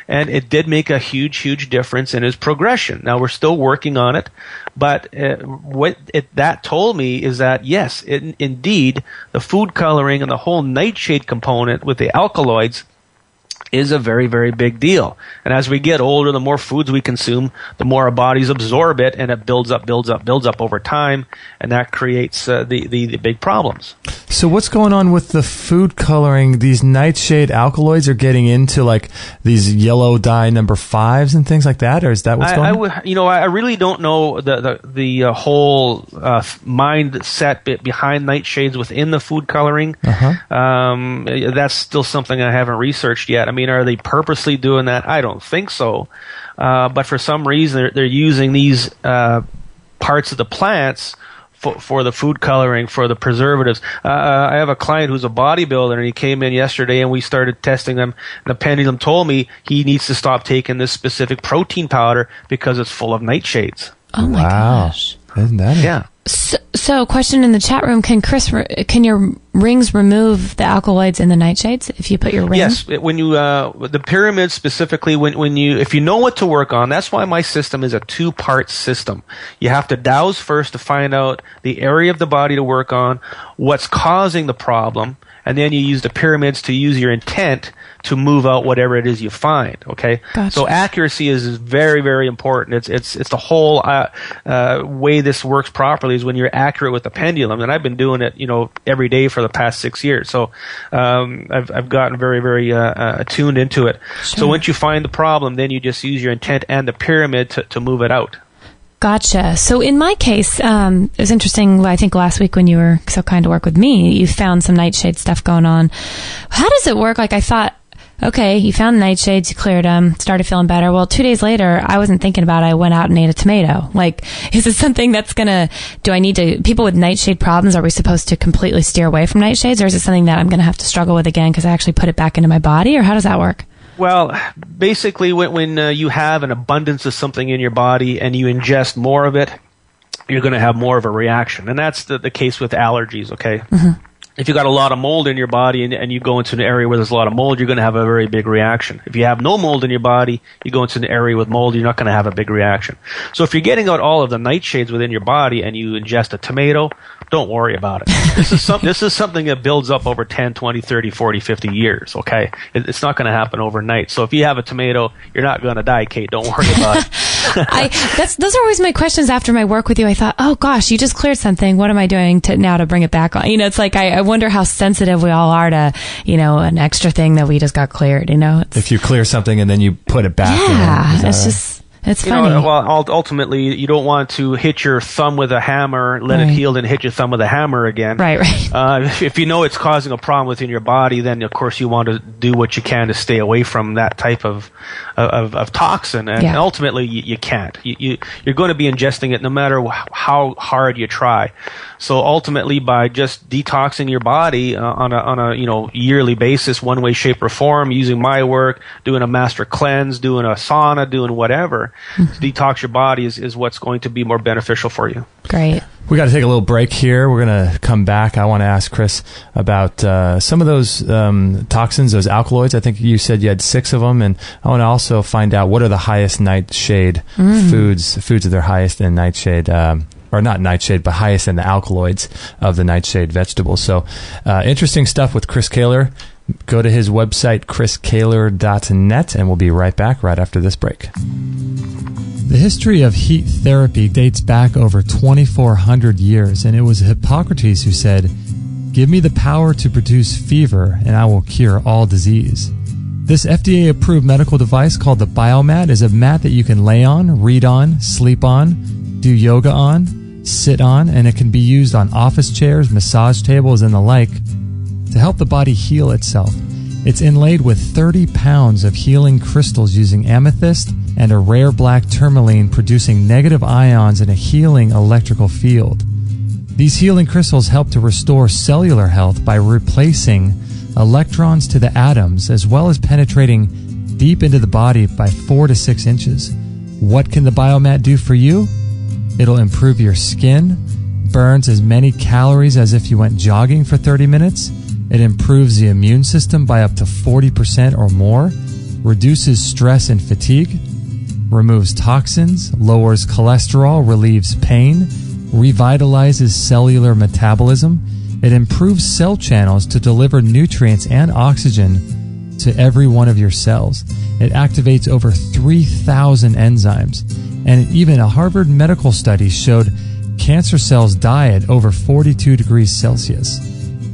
And it did make a huge, huge difference in his progression. Now, we're still working on it, but that told me is that, yes, indeed, the food coloring and the whole nightshade component with the alkaloids is a very, very big deal. And as we get older, the more foods we consume, the more our bodies absorb it, and it builds up over time, and that creates the big problems. So what's going on with the food coloring? These nightshade alkaloids are getting into like these yellow dye number 5s and things like that, or is that what's going on? I really don't know the whole mindset behind nightshades within the food coloring. That's still something I haven't researched yet. I mean, are they purposely doing that? I don't think so. But for some reason, they're using these parts of the plants for the food coloring, for the preservatives. I have a client who's a bodybuilder, and he came in yesterday, and we started testing them. And the pendulum told me he needs to stop taking this specific protein powder because it's full of nightshades. Oh, my gosh. Isn't that it? Yeah. So, question in the chat room: can your rings remove the alkaloids in the nightshades if you put your ring? Yes, when you the pyramid specifically, if you know what to work on, that's why my system is a 2-part system. You have to dowse first to find out the area of the body to work on, what's causing the problem, and then you use the pyramids to use your intent to move out whatever it is you find. Okay, gotcha. So accuracy is very, very important. It's the whole way this works properly is when you're accurate with the pendulum. And I've been doing it, every day for the past 6 years. So I've gotten very, very attuned into it. Sure. So once you find the problem, then you just use your intent and the pyramid to move it out. Gotcha. So in my case, it was interesting. I think last week when you were so kind to work with me, you found some nightshade stuff going on. How does it work? Like I thought, okay, you found nightshades, you cleared them, started feeling better. Well, 2 days later, I wasn't thinking about it. I went out and ate a tomato. Like, is it something that's people with nightshade problems, are we supposed to completely steer away from nightshades? Or is it something that I'm going to have to struggle with again because I actually put it back into my body? Or how does that work? Well, basically, when you have an abundance of something in your body and you ingest more of it, you're going to have more of a reaction. And that's the case with allergies, okay? Mm-hmm. If you got a lot of mold in your body and you go into an area where there's a lot of mold, you're going to have a very big reaction. If you have no mold in your body, you go into an area with mold, you're not going to have a big reaction. So if you're getting out all of the nightshades within your body and you ingest a tomato, don't worry about it. This is something that builds up over 10, 20, 30, 40, 50 years, okay? It's not going to happen overnight. So if you have a tomato, you're not going to die, Kate. Don't worry about it. Those are always my questions after my work with you. I thought, oh gosh, you just cleared something. What am I doing to bring it back on? It's like I wonder how sensitive we all are to, an extra thing that we just got cleared. If you clear something and then you put it back. Yeah, it's funny. Ultimately, you don't want to hit your thumb with a hammer, let it heal, and hit your thumb with a hammer again. Right. If you know it's causing a problem within your body, then of course you want to do what you can to stay away from that type of toxin. And ultimately, you can't. You're going to be ingesting it no matter how hard you try. So ultimately, by just detoxing your body on a yearly basis, one way, shape, or form, using my work, doing a master cleanse, doing a sauna, doing whatever, to detox your body is what's going to be more beneficial for you. Great. We got to take a little break here. We're going to come back. I want to ask Chris about some of those toxins, those alkaloids. I think you said you had 6 of them, and I want to also find out what are the highest nightshade foods that are highest in nightshade. Or not nightshade, but highest in the alkaloids of the nightshade vegetables. So interesting stuff with Chris Kehler. Go to his website, chriskehler.net, and we'll be right back right after this break. The history of heat therapy dates back over 2,400 years, and it was Hippocrates who said, "Give me the power to produce fever, and I will cure all disease." This FDA-approved medical device called the Biomat is a mat that you can lay on, read on, sleep on, do yoga on, sit on, and it can be used on office chairs, massage tables, and the like to help the body heal itself. It's inlaid with 30 pounds of healing crystals using amethyst and a rare black tourmaline, producing negative ions in a healing electrical field. These healing crystals help to restore cellular health by replacing electrons to the atoms, as well as penetrating deep into the body by 4 to 6 inches. What can the Biomat do for you? It'll improve your skin, burns as many calories as if you went jogging for 30 minutes. It improves the immune system by up to 40% or more, reduces stress and fatigue, removes toxins, lowers cholesterol, relieves pain, revitalizes cellular metabolism. It improves cell channels to deliver nutrients and oxygen to every one of your cells. It activates over 3,000 enzymes. And even a Harvard medical study showed cancer cells die at over 42 degrees Celsius.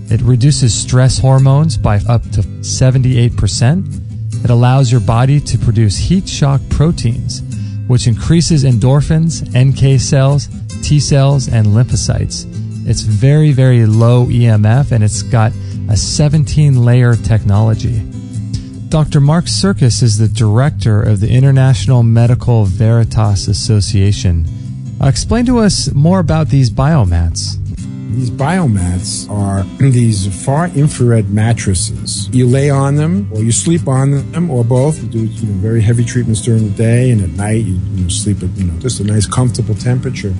It reduces stress hormones by up to 78%. It allows your body to produce heat shock proteins, which increases endorphins, NK cells, T cells, and lymphocytes. It's very, very low EMF, and it's got a 17-layer technology. Dr. Mark Serkis is the director of the International Medical Veritas Association. Explain to us more about these biomats. These biomats are these far infrared mattresses. You lay on them, or you sleep on them, or both. You do very heavy treatments during the day, and at night you sleep at just a nice comfortable temperature.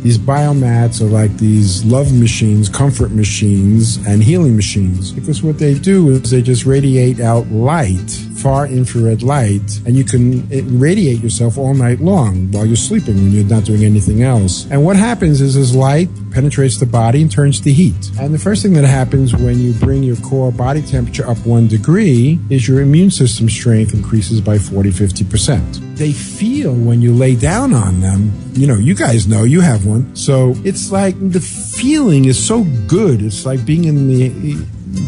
These biomats are like these love machines, comfort machines, and healing machines, because what they do is they just radiate out light, far infrared light, and you can radiate yourself all night long while you're sleeping when you're not doing anything else. And what happens is this light penetrates the body and turns to heat. And the first thing that happens when you bring your core body temperature up 1 degree is your immune system strength increases by 40-50%. They feel when you lay down on them, you guys know, you have one. So it's like the feeling is so good. It's like being in the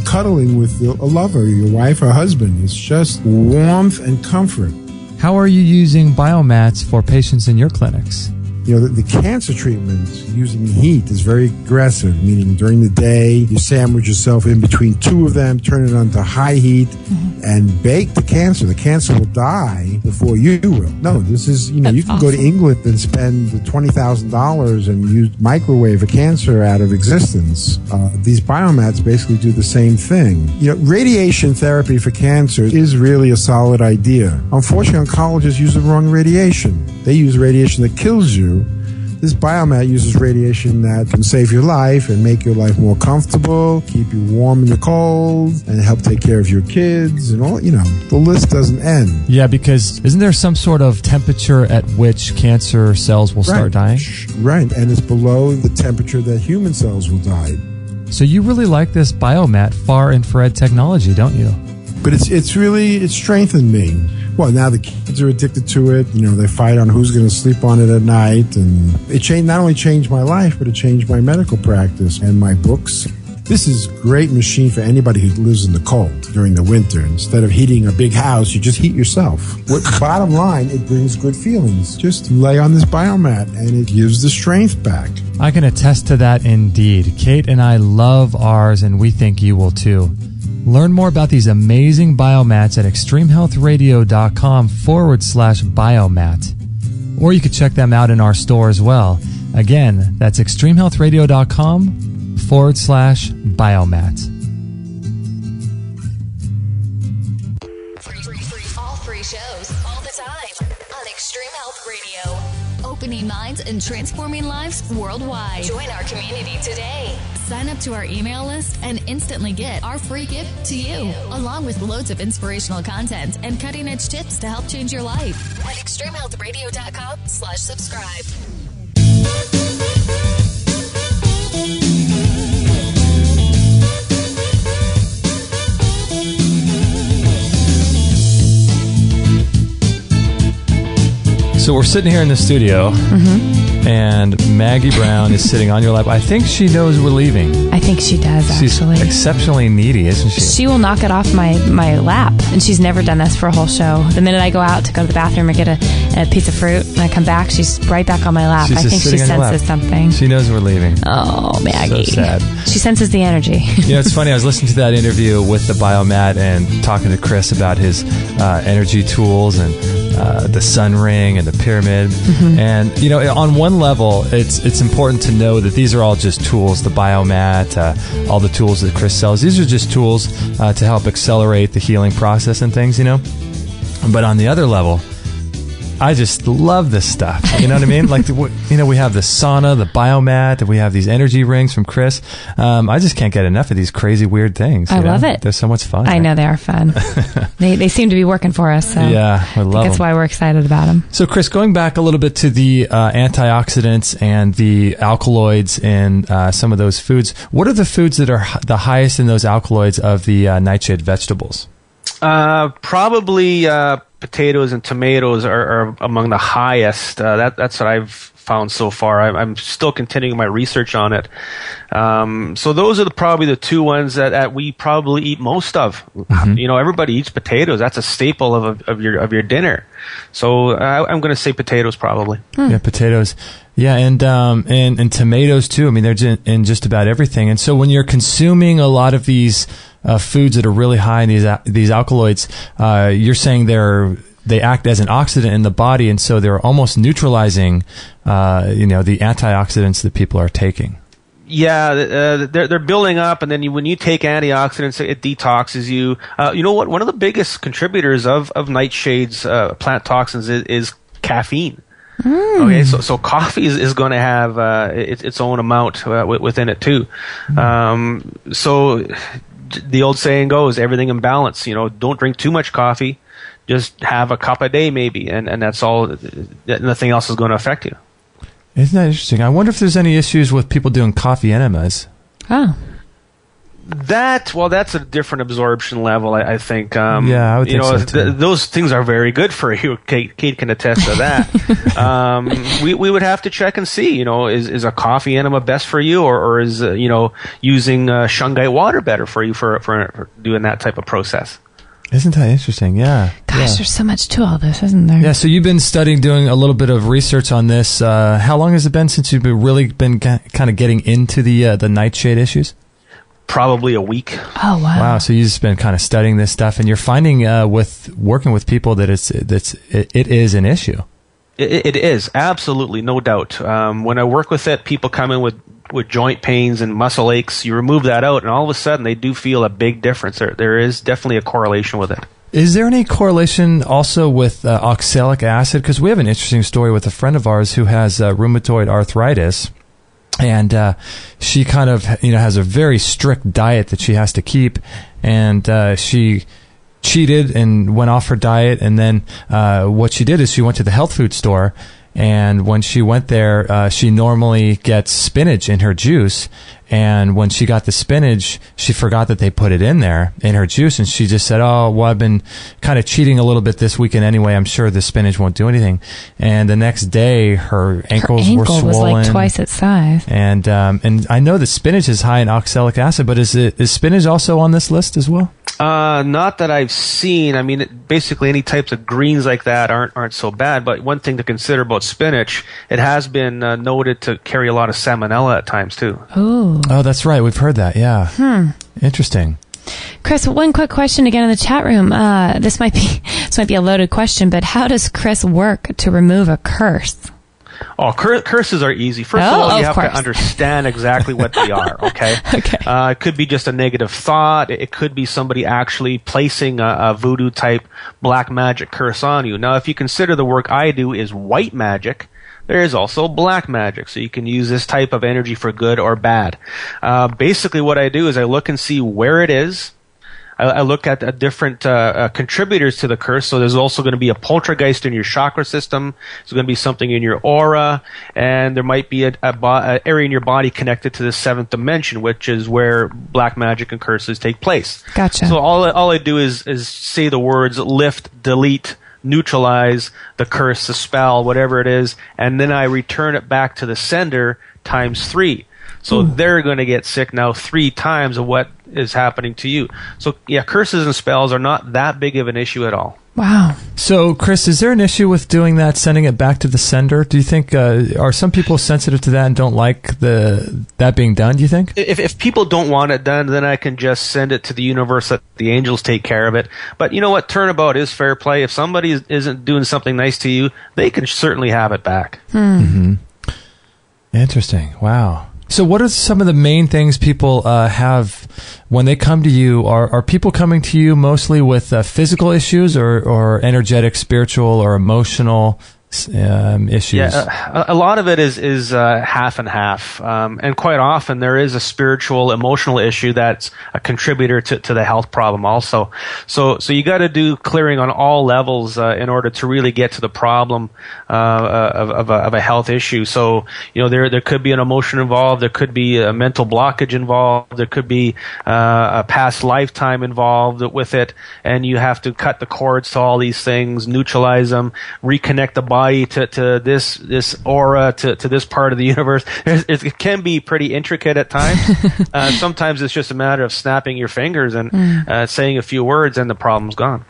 cuddling with a lover, your wife or husband. It's just warmth and comfort. How are you using biomats for patients in your clinics? The cancer treatment using heat is very aggressive, meaning during the day, you sandwich yourself in between 2 of them, turn it on to high heat, and bake the cancer. The cancer will die before you will. No, this is, you can awesome. Go to England and spend $20,000 and use microwave a cancer out of existence. These biomats basically do the same thing. Radiation therapy for cancer is really a solid idea. Unfortunately, oncologists use the wrong radiation. They use radiation that kills you. This biomat uses radiation that can save your life and make your life more comfortable, keep you warm in the cold, and help take care of your kids and all, the list doesn't end. Yeah, because isn't there some sort of temperature at which cancer cells will start dying? Right, and it's below the temperature that human cells will die. So you really like this biomat far infrared technology, don't you? But it's strengthened me. Well, now the kids are addicted to it. They fight on who's going to sleep on it at night. And it not only changed my life, but it changed my medical practice and my books. This is a great machine for anybody who lives in the cold during the winter. Instead of heating a big house, you just heat yourself. Bottom line, it brings good feelings. Just lay on this biomat, and it gives the strength back. I can attest to that indeed. Kate and I love ours, and we think you will too. Learn more about these amazing biomats at extremehealthradio.com/biomat. Or you could check them out in our store as well. Again, that's extremehealthradio.com/biomat. All 3 shows, all the time, on Extreme Health Radio. Opening minds and transforming lives worldwide. Join our community today. Sign up to our email list and instantly get our free gift to you, along with loads of inspirational content and cutting-edge tips to help change your life at extremehealthradio.com/subscribe. So we're sitting here in the studio. And Maggie Brown is sitting on your lap. I think she knows we're leaving. I think she does, She's actually. exceptionally needy, isn't she? She will knock it off my lap, and she's never done this for a whole show. The minute I go out to go to the bathroom or get a piece of fruit, and I come back, she's right back on my lap. She's I think she senses something. She knows we're leaving. Oh, Maggie. So sad. She senses the energy. It's funny. I was listening to that interview with the Biomat and talking to Chris about his energy tools and the sun ring and the pyramid. Mm-hmm. And, on one level, it's important to know that these are all just tools, the Biomat, all the tools that Chris sells. These are just tools to help accelerate the healing process and things, But on the other level, I just love this stuff. You know what I mean? Like, we have the sauna, the Biomat, we have these energy rings from Chris. I just can't get enough of these crazy, weird things. I love it. They're so much fun. I know they are fun. They seem to be working for us. So yeah, I love that's why we're excited about them. So, Chris, going back a little bit to the antioxidants and the alkaloids in some of those foods, what are the foods that are the highest in those alkaloids of the nightshade vegetables? Probably potatoes and tomatoes are among the highest. That's what I've found so far. I'm still continuing my research on it. So those are probably the two ones that we probably eat most of. Mm-hmm. Everybody eats potatoes. That's a staple of your dinner. So I'm going to say potatoes probably. Yeah, potatoes. Yeah, and tomatoes too. I mean, they're in just about everything. And so when you're consuming a lot of these foods that are really high in these alkaloids, you're saying they act as an oxidant in the body, and so they're almost neutralizing, the antioxidants that people are taking. Yeah, they're building up, and then when you take antioxidants, it detoxes you. You know what? One of the biggest contributors of nightshades, plant toxins, is caffeine. Okay, so coffee is going to have its own amount within it too. So the old saying goes, everything in balance. Don't drink too much coffee. Just have a cup a day maybe, and that's all. Nothing else is going to affect you. Isn't that interesting? I wonder if there's any issues with people doing coffee enemas. Oh. That's a different absorption level, I think. Yeah, I would think so too. Those things are very good for you. Kate can attest to that. We would have to check and see. Is a coffee enema best for you, or is using shungite water better for you for doing that type of process? Isn't that interesting? Yeah. Gosh, there's so much to all this, isn't there? Yeah, so you've been doing a little bit of research on this. How long has it been since you've really been kind of getting into the nightshade issues? Probably a week. Oh, wow. Wow, so you've just been kind of studying this stuff, and you're finding with working with people that it is an issue. It is, absolutely, no doubt. When I work with it, people come in with joint pains and muscle aches. You remove that out, and all of a sudden they do feel a big difference. There is definitely a correlation with it. Is there any correlation also with oxalic acid? Because we have an interesting story with a friend of ours who has rheumatoid arthritis, and she kind of has a very strict diet that she has to keep, and she cheated and went off her diet, and then what she did is she went to the health food store. And when she went there, she normally gets spinach in her juice. And when she got the spinach, she forgot that they put it in there in her juice. And she just said, oh, well, I've been kind of cheating a little bit this weekend anyway. I'm sure the spinach won't do anything. And the next day, her ankles were swollen. Was like twice its size. And I know that spinach is high in oxalic acid, but is spinach also on this list as well? Not that I've seen. I mean, basically any types of greens like that aren't so bad. But one thing to consider about spinach, it has been noted to carry a lot of salmonella at times too. Oh, that's right. We've heard that. Yeah. Interesting. Chris, one quick question again in the chat room. This might be a loaded question, but how does Chris work to remove a curse? Oh, curses are easy. First of all, you have to understand exactly what they are, okay? Okay. It could be just a negative thought. It could be somebody actually placing a voodoo-type black magic curse on you. Now, if you consider the work I do is white magic, there is also black magic, so you can use this type of energy for good or bad. Basically, what I do is I look and see where it is. I look at different contributors to the curse. So there's also going to be a poltergeist in your chakra system. There's going to be something in your aura, and there might be an area in your body connected to the seventh dimension, which is where black magic and curses take place. Gotcha. So all I do is say the words lift, delete, neutralize the curse, the spell, whatever it is, and then I return it back to the sender times 3. So they're going to get sick now 3 times of what is happening to you. So yeah, curses and spells are not that big of an issue at all. Wow. So, Chris, is there an issue with doing that, sending it back to the sender? Do you think, are some people sensitive to that and don't like that being done, do you think? If people don't want it done, then I can just send it to the universe, let the angels take care of it. But you know what? Turnabout is fair play. If somebody isn't doing something nice to you, they can certainly have it back. Mm-hmm. Interesting. Wow. So what are some of the main things people have when they come to you? Are people coming to you mostly with physical issues or energetic, spiritual, or emotional issues? Yeah, a lot of it is half and half. And quite often there is a spiritual, emotional issue that's a contributor to the health problem also. So you got to do clearing on all levels in order to really get to the problem of a health issue. So, there could be an emotion involved, there could be a mental blockage involved, there could be a past lifetime involved with it, and you have to cut the cords to all these things, neutralize them, reconnect the body to this aura, to this part of the universe. It can be pretty intricate at times. Sometimes it's just a matter of snapping your fingers and saying a few words and the problem's gone.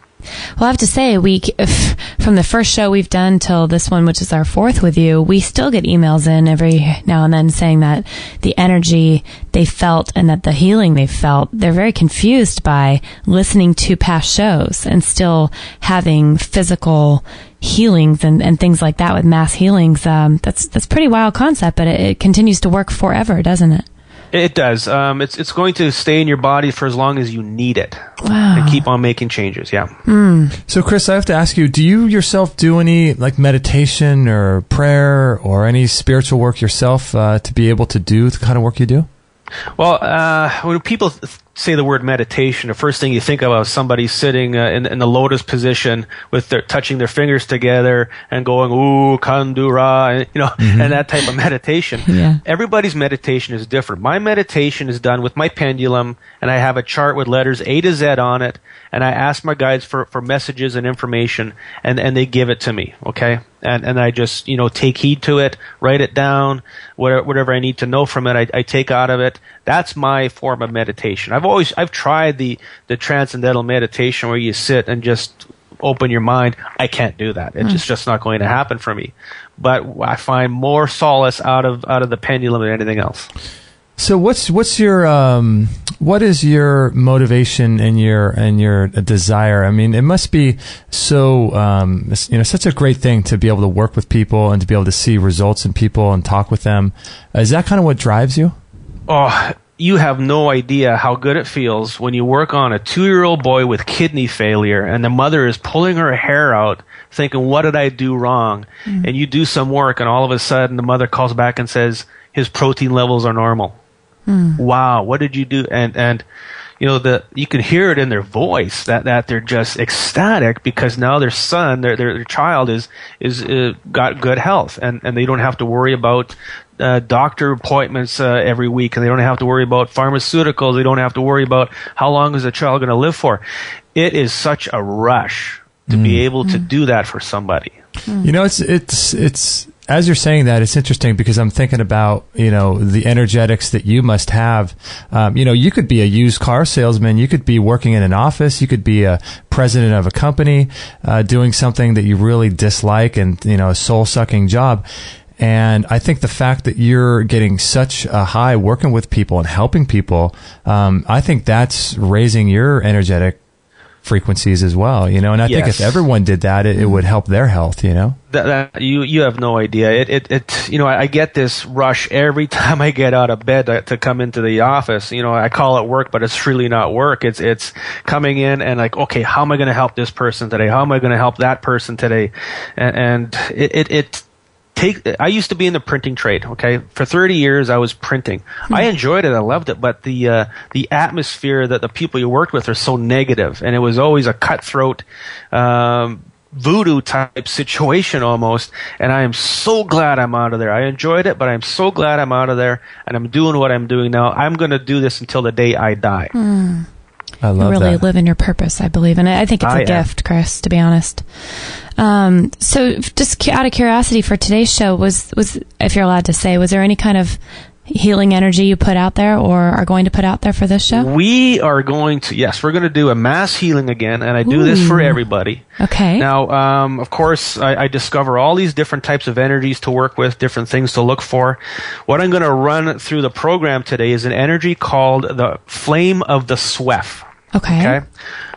Well, I have to say, from the first show we've done till this one, which is our 4th with you, we still get emails in every now and then saying that the energy they felt and that the healing they felt, they're very confused by listening to past shows and still having physical healings and things like that with mass healings. That's pretty wild concept, but it continues to work forever, doesn't it? It does. It's going to stay in your body for as long as you need it. Wow. And keep on making changes, yeah. So, Chris, I have to ask you, do you yourself do any meditation or prayer or any spiritual work yourself to be able to do the kind of work you do? Well, when people say the word meditation, the first thing you think of is somebody sitting in the lotus position with touching their fingers together and going, ooh, kandura, and that type of meditation. Yeah. Everybody's meditation is different. My meditation is done with my pendulum, and I have a chart with letters A to Z on it, and I ask my guides for messages and information, and they give it to me, okay? And I just, take heed to it, write it down, whatever I need to know from it, I take out of it. That's my form of meditation. I've tried the transcendental meditation where you sit and just open your mind. I can't do that. It's just not going to happen for me. But I find more solace out of the pendulum than anything else. So what's your what is your motivation and your desire? I mean, it must be so such a great thing to be able to work with people and to be able to see results in people and talk with them. Is that kind of what drives you? Oh, you have no idea how good it feels when you work on a 2-year-old boy with kidney failure and the mother is pulling her hair out thinking, what did I do wrong? And you do some work and all of a sudden the mother calls back and says, his protein levels are normal. Wow, what did you do? And you can hear it in their voice that they're just ecstatic because now their son, their child is got good health and they don't have to worry about doctor appointments every week, and they don't have to worry about pharmaceuticals. They don't have to worry about how long is the child going to live for. It is such a rush to be able to do that for somebody. It's as you're saying that, it's interesting because I'm thinking about, the energetics that you must have. You could be a used car salesman. You could be working in an office. You could be a president of a company, doing something that you really dislike and, a soul-sucking job. And I think the fact that you're getting such a high working with people and helping people, I think that's raising your energetic frequencies as well, and I think if everyone did that, it would help their health, That you have no idea. I get this rush every time I get out of bed to come into the office. I call it work, but it's really not work. It's coming in and like, okay, how am I going to help this person today? How am I going to help that person today? And I used to be in the printing trade, okay? For 30 years, I was printing. I enjoyed it. I loved it. But the atmosphere that the people you worked with are so negative, and it was always a cutthroat, voodoo type situation almost. And I am so glad I'm out of there. I enjoyed it, but I'm so glad I'm out of there, and I'm doing what I'm doing now. I'm going to do this until the day I die. I love really that. live in your purpose, I believe. And I think it's a gift, Chris, to be honest. So just out of curiosity for today's show, was, if you're allowed to say, was there any kind of healing energy you put out there or are going to put out there for this show? We are going to, yes, we're going to do a mass healing again, and I do this for everybody. Okay. Now, of course, I discover all these different types of energies to work with, different things to look for. What I'm going to run through the program today is an energy called the flame of the Swef. Okay.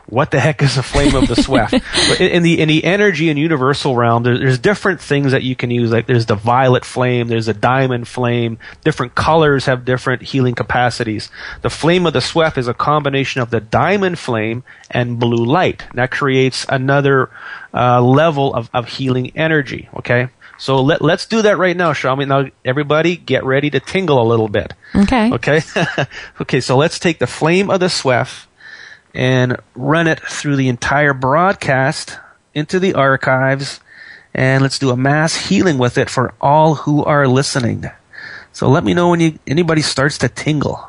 What the heck is a flame of the Swef? in the energy and universal realm, there's different things that you can use. Like there's the violet flame, there's a diamond flame. Different colors have different healing capacities. The flame of the Swef is a combination of the diamond flame and blue light. That creates another level of healing energy. Okay. So let's do that right now, shall we? Now, everybody, get ready to tingle a little bit. Okay. Okay. Okay. So let's take the flame of the Swef and run it through the entire broadcast into the archives, and let's do a mass healing with it for all who are listening. So let me know when anybody starts to tingle.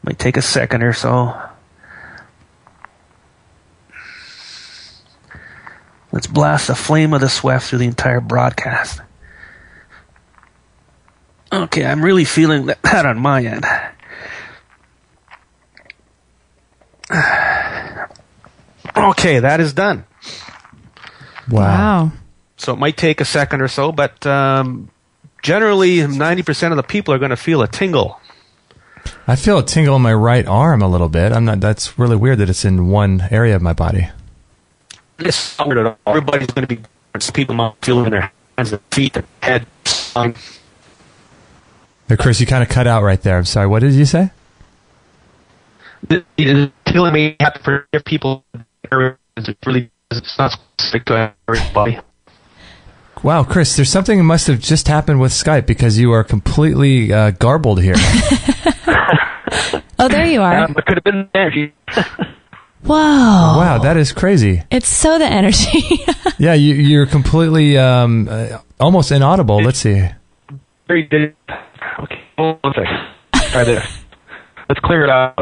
Might take a second or so. Let's blast the flame of the Swef through the entire broadcast. Okay, I'm really feeling that on my end. Okay, that is done. Wow. So it might take a second or so, but generally 90% of the people are going to feel a tingle. I feel a tingle in my right arm a little bit. That's really weird that it's in one area of my body. It's not weird at all. Everybody's going to be different. Some people might feel it in their hands, their feet, their head. Hey, Chris, you kind of cut out right there. I'm sorry. What did you say? The feeling may happen for people. It's not specific to everybody. Wow, Chris, there's something that must have just happened with Skype because you are completely garbled here. Oh, there you are. It could have been energy. Whoa. Wow, that is crazy. It's so the energy. Yeah, you're completely almost inaudible. Let's see. Very good. Okay, hold on a second. Try this. Let's clear it out.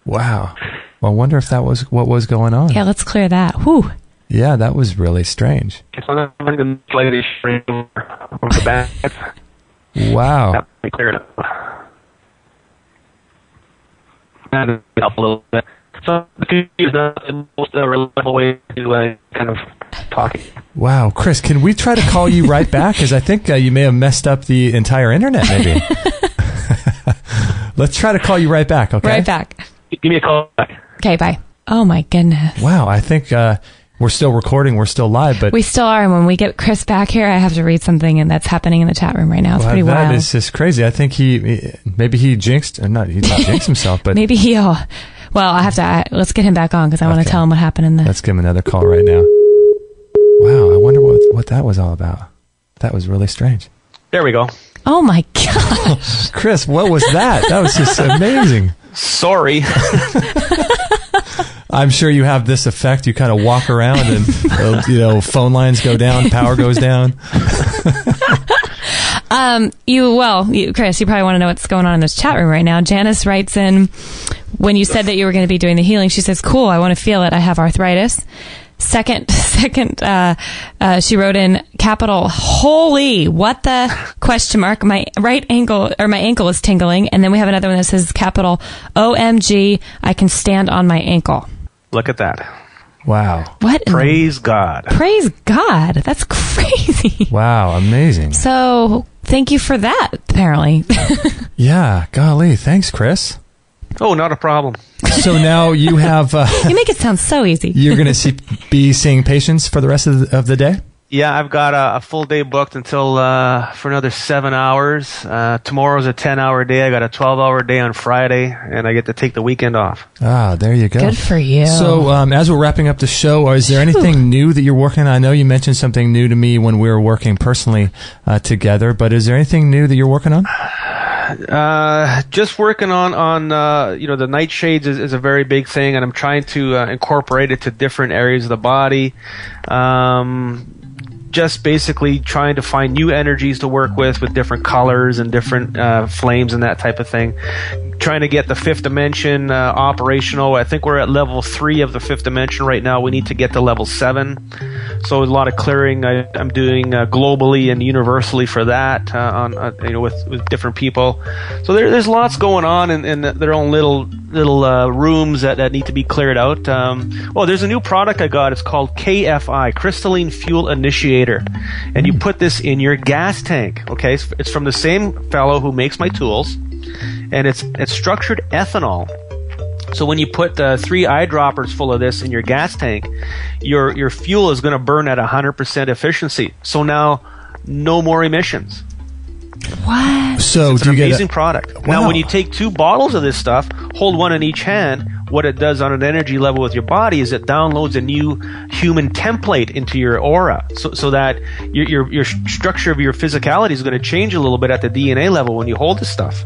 Wow. Well, I wonder if that was what was going on. Yeah, let's clear that. Whew. Yeah, that was really strange. Okay, so I'm going to slightly shrink over the back. Wow. Let me clear it up. That'll help a little bit. So the computer is not the most reliable way to kind of talk. Wow. Chris, can we try to call you right back? Because I think you may have messed up the entire internet, maybe. Let's try to call you right back, okay? Right back. Give me a call back. Okay, bye. Oh, my goodness. Wow, I think we're still recording, we're still live, but... We still are, and when we get Chris back here, I have to read something, and that's happening in the chat room right now. It's pretty wild. That is just crazy. I think maybe he jinxed, or not, he not jinxed himself, but... Maybe he'll... Well, I have to... let's get him back on, because I want to tell him what happened in the... Let's give him another call right now. Wow, I wonder what that was all about. That was really strange. There we go. Oh, my gosh. Chris, what was that? That was just amazing. Sorry. I'm sure you have this effect. You kind of walk around and, phone lines go down, power goes down. Chris, you probably want to know what's going on in this chat room right now. Janice writes in, when you said that you were going to be doing the healing, she says, cool, I want to feel it. I have arthritis. Second, she wrote in capital, holy, what the question mark, my ankle is tingling. And then we have another one that says capital, OMG, I can stand on my ankle. Look at that. Wow. What? Praise God. Praise God. That's crazy. Wow. Amazing. So thank you for that, apparently. Yeah. Golly. Thanks, Chris. Oh, not a problem. So now you have... you make it sound so easy. You're going to be seeing patients for the rest of the day? Yeah, I've got a full day booked until for another 7 hours. Tomorrow's a 10-hour day. I got a 12-hour day on Friday, and I get to take the weekend off. Ah, there you go. Good for you. So as we're wrapping up the show, is there anything new that you're working on? I know you mentioned something new to me when we were working personally together, but is there anything new that you're working on? Just working on the nightshades is a very big thing, and I'm trying to incorporate it to different areas of the body. just basically trying to find new energies to work with different colors and different flames and that type of thing. Trying to get the fifth dimension operational. I think we're at level 3 of the fifth dimension right now. We need to get to level 7. So a lot of clearing I'm doing globally and universally for that with different people. So there's lots going on in their own little rooms that need to be cleared out. There's a new product I got. It's called KFI, Crystalline Fuel Initiator, and you put this in your gas tank. Okay, it's from the same fellow who makes my tools, and it's structured ethanol. So when you put 3 eyedroppers full of this in your gas tank, your fuel is going to burn at 100% efficiency. So now, no more emissions. What? So it's an amazing product. Wow. Now, when you take 2 bottles of this stuff, hold one in each hand, what it does on an energy level with your body is it downloads a new human template into your aura, so that your structure of your physicality is going to change a little bit at the DNA level when you hold this stuff.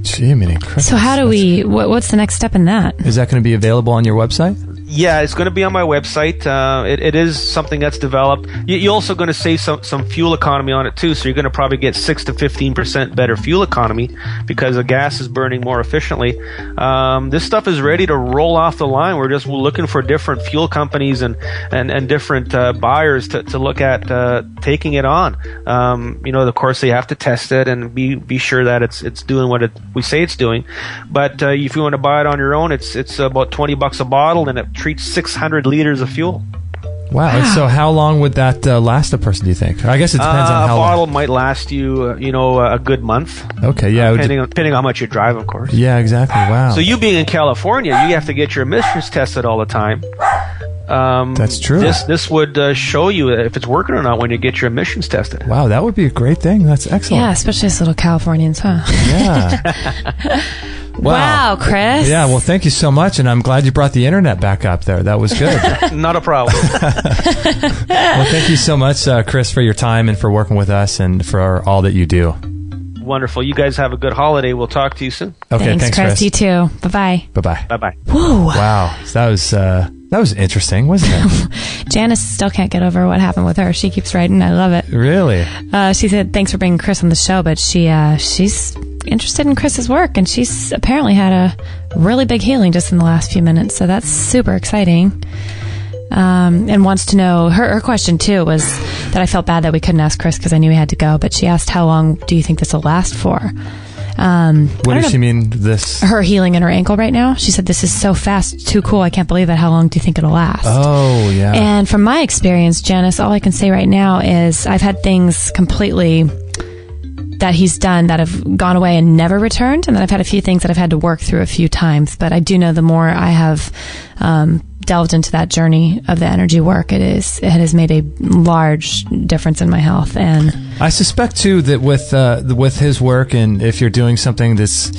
Jiminy Christmas. So how do we? What's the next step in that? Is that going to be available on your website? Yeah, it's going to be on my website. It is something that's developed. You're also going to save some fuel economy on it too. So you're going to probably get 6 to 15% better fuel economy because the gas is burning more efficiently. This stuff is ready to roll off the line. We're looking for different fuel companies and different buyers to look at taking it on. Of course, they have to test it and be sure that it's doing what we say it's doing. But if you want to buy it on your own, it's about $20 a bottle, and it treats 600 liters of fuel. Wow. So how long would that last a person, do you think? I guess it depends on how long. A bottle might last you, a good month. Okay, yeah. Depending on how much you drive, of course. Yeah, exactly. Wow. So you being in California, you have to get your emissions tested all the time. That's true. This would show you if it's working or not when you get your emissions tested. Wow, that would be a great thing. That's excellent. Yeah, especially us little Californians, huh? Yeah. Wow, Chris. Yeah, well, thank you so much, and I'm glad you brought the internet back up there. That was good. Not a problem. Well, thank you so much, Chris, for your time and for working with us and for all that you do. Wonderful. You guys have a good holiday. We'll talk to you soon. Okay, thanks Chris. You too. Bye-bye. Bye-bye. Bye-bye. Whoa. Wow. That was interesting, wasn't it? Janice still can't get over what happened with her. She keeps writing. I love it. Really? She said, thanks for bringing Chris on the show, but she's interested in Chris's work, and she's apparently had a really big healing just in the last few minutes, so that's super exciting. And wants to know, her question too was that I felt bad that we couldn't ask Chris because I knew he had to go, but she asked, how long do you think this will last for? What does she mean, this? Her healing in her ankle right now. She said, this is so fast, too cool, I can't believe it. How long do you think it'll last? Oh, yeah. And from my experience, Janice, all I can say right now is I've had things completely that he's done that have gone away and never returned, and then I've had a few things that I've had to work through a few times. But I do know the more I have delved into that journey of the energy work, it has made a large difference in my health. And I suspect too that with his work, and if you're doing something that's,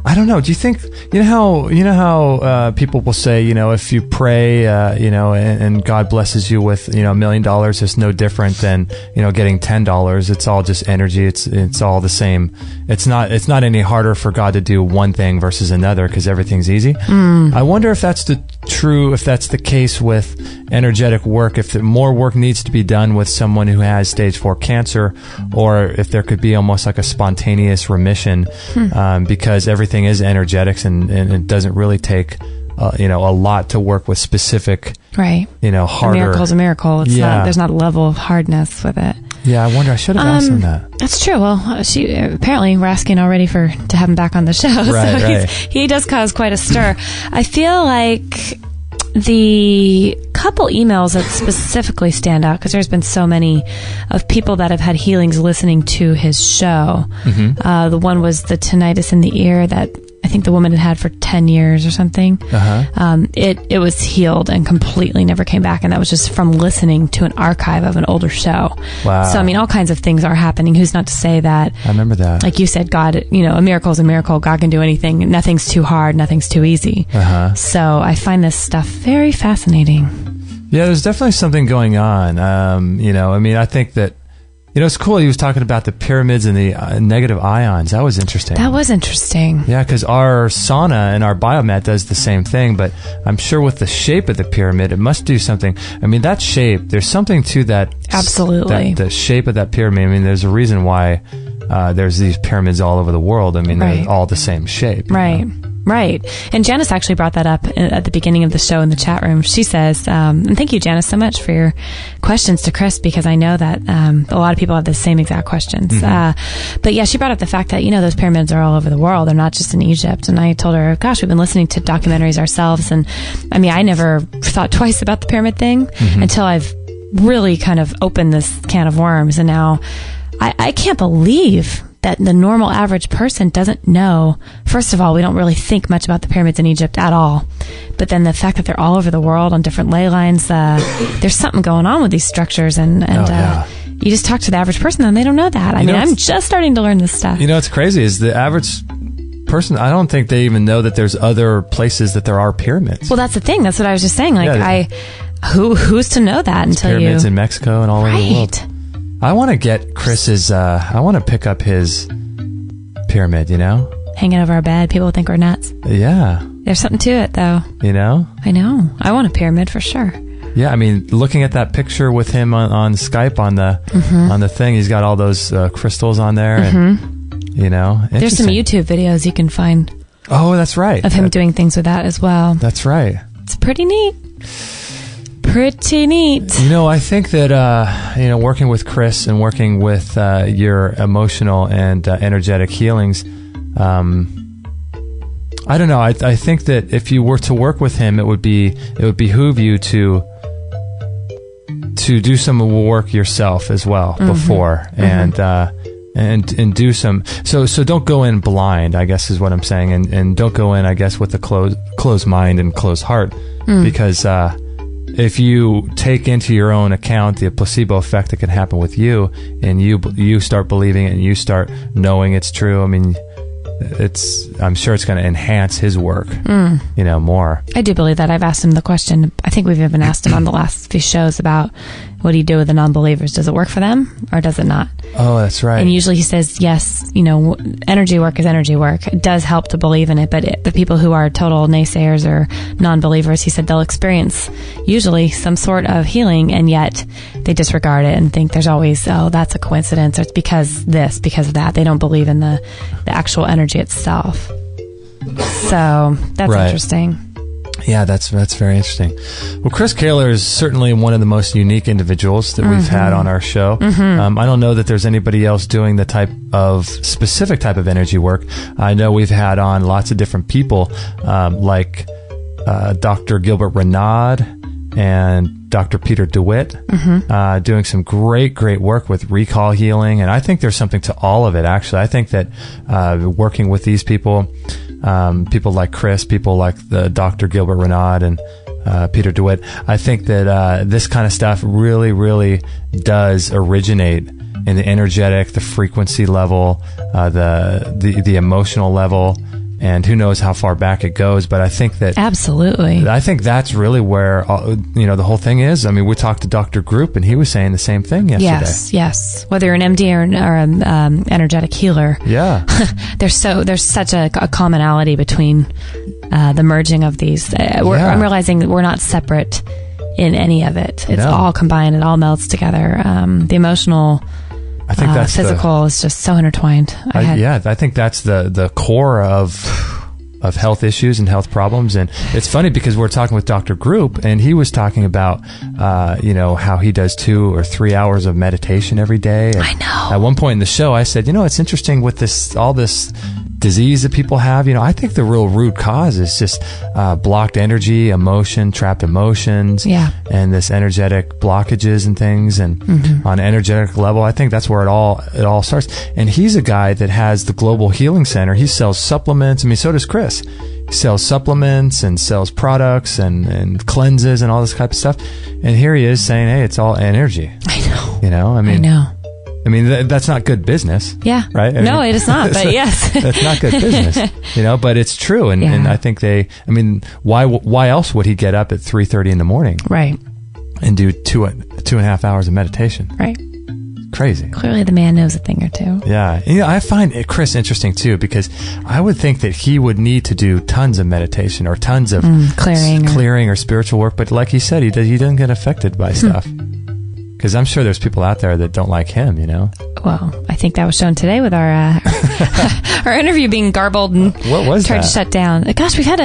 I don't know, do you think, you know how people will say, if you pray, and God blesses you with, $1 million, it's no different than, getting $10. It's all just energy. It's all the same. It's not any harder for God to do one thing versus another because everything's easy. I wonder if that's the case with energetic work, if more work needs to be done with someone who has stage 4 cancer, or if there could be almost like a spontaneous remission, because everything is energetics, and it doesn't really take a lot to work with specific, right? Harder. A miracle's a miracle. It's not, there's not a level of hardness with it. Yeah, I wonder. I should have asked him that. That's true. Well, she apparently we're asking already to have him back on the show. Right, so he does cause quite a stir. I feel like the couple emails that specifically stand out, because there's been so many of people that have had healings listening to his show. Mm-hmm. The one was the tinnitus in the ear that I think the woman had for 10 years or something. Uh-huh. It was healed and completely never came back, and that was just from listening to an archive of an older show. Wow. So, all kinds of things are happening. Who's not to say that? I remember that. Like you said, God, a miracle is a miracle. God can do anything. Nothing's too hard. Nothing's too easy. Uh-huh. So I find this stuff very fascinating. Yeah, there's definitely something going on. I think that It's cool. He was talking about the pyramids and the negative ions. That was interesting. That was interesting. Yeah, because our sauna and our biomat does the same thing, but I'm sure with the shape of the pyramid, it must do something. I mean, that shape, there's something to that. Absolutely. The shape of that pyramid. I mean, there's a reason why there's these pyramids all over the world. I mean, they're all the same shape. Right. Right. And Janice actually brought that up at the beginning of the show in the chat room. She says, and thank you, Janice, so much for your questions to Chris, because I know that a lot of people have the same exact questions. But yeah, she brought up the fact that, those pyramids are all over the world. They're not just in Egypt. And I told her, gosh, we've been listening to documentaries ourselves. And I mean, I never thought twice about the pyramid thing until I've really kind of opened this can of worms. And now I can't believe that the normal average person doesn't know. First of all, we don't really think much about the pyramids in Egypt at all. But then the fact that they're all over the world on different ley lines, there's something going on with these structures. And you just talk to the average person and they don't know that. I mean, I'm just starting to learn this stuff. What's crazy is the average person, I don't think they even know that there's other places that there are pyramids. Well, that's the thing. That's what I was just saying. Who's to know that until pyramids in Mexico and all over the world. I want to get Chris's, I want to pick up his pyramid, Hanging over our bed. People think we're nuts. Yeah. There's something to it, though. I know. I want a pyramid for sure. Yeah, I mean, looking at that picture with him on Skype on the thing, he's got all those crystals on there. And, there's some YouTube videos you can find. Oh, that's right. Of him doing things with that as well. That's right. It's pretty neat. Pretty neat. I think that, working with Chris and working with your emotional and energetic healings, I don't know. I think that if you were to work with him, it would behoove you to do some work yourself as well before and do some. So don't go in blind, I guess is what I'm saying, and don't go in, I guess, with a closed mind and closed heart, because if you take into your own account the placebo effect that can happen with you, and you start believing it and you start knowing it's true, I mean, I'm sure it's going to enhance his work, more. I do believe that. I've asked him the question. I think we've even asked him on the last few shows about what do you do with the non-believers? Does it work for them or does it not? Oh, that's right. And usually he says, yes, energy work is energy work. It does help to believe in it, but the people who are total naysayers or non-believers, he said they'll experience usually some sort of healing, and yet they disregard it and think there's always, that's a coincidence, or it's because of that. They don't believe in the actual energy itself. So that's interesting. Yeah, that's very interesting. Well, Chris Kehler is certainly one of the most unique individuals that we've had on our show. I don't know that there's anybody else doing the specific type of energy work. I know we've had on lots of different people, like Dr. Gilbert Renaud and Dr. Peter DeWitt, doing some great work with recall healing. And I think there's something to all of it, actually. I think that working with these people, people like Chris, people like the Dr. Gilbert Renaud and Peter DeWitt, I think that this kind of stuff really, really does originate in the energetic, the frequency level, the emotional level. And who knows how far back it goes, but I think that... Absolutely. I think that's really where, the whole thing is. I mean, we talked to Dr. Group, and he was saying the same thing yesterday. Yes. Whether you're an MD or an energetic healer. Yeah. There's such a commonality between the merging of these. I'm realizing that we're not separate in any of it. It's all combined. It all melts together. The emotional... I think that's physical is just so intertwined. I think that's the core of health issues and health problems. And it's funny because we're talking with Dr. Group, and he was talking about how he does 2 or 3 hours of meditation every day. And I know. At one point in the show, I said, it's interesting with all this disease that people have. I think the real root cause is just blocked energy, emotion, trapped emotions, and this energetic blockages and things. And on an energetic level, I think that's where it all starts. And he's a guy that has the Global Healing Center. He sells supplements. I mean, so does Chris. He sells supplements and sells products and cleanses and all this type of stuff. And here he is saying, hey, it's all energy. I know. I mean, that's not good business. Yeah. Right? No, it is not, but yes. That's not good business, but it's true. And I think why else would he get up at 3:30 in the morning? Right. And do 2.5 hours of meditation? Right. Crazy. Clearly the man knows a thing or two. Yeah. I find Chris interesting too, because I would think that he would need to do tons of meditation or tons of clearing or spiritual work. But like he said, he doesn't get affected by stuff. Because I'm sure there's people out there that don't like him, Well, I think that was shown today with our our interview being garbled and what was tried that? to shut down. Gosh, we had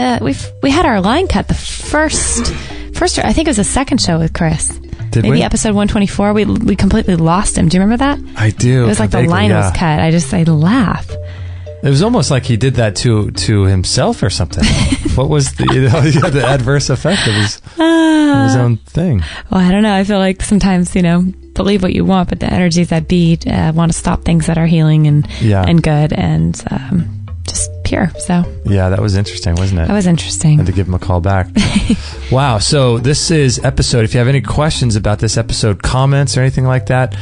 our line cut the first. I think it was the second show with Chris. Did Maybe episode 124. We completely lost him. Do you remember that? I do. It was like the line was cut. I laugh. It was almost like he did that to himself or something. What was the adverse effect of his own thing? Well, I don't know. I feel like sometimes, believe what you want, but the energies that be want to stop things that are healing and good and just pure. So yeah, that was interesting, wasn't it? That was interesting. I had to give him a call back. Wow. So this is episode. If you have any questions about this episode, comments or anything like that,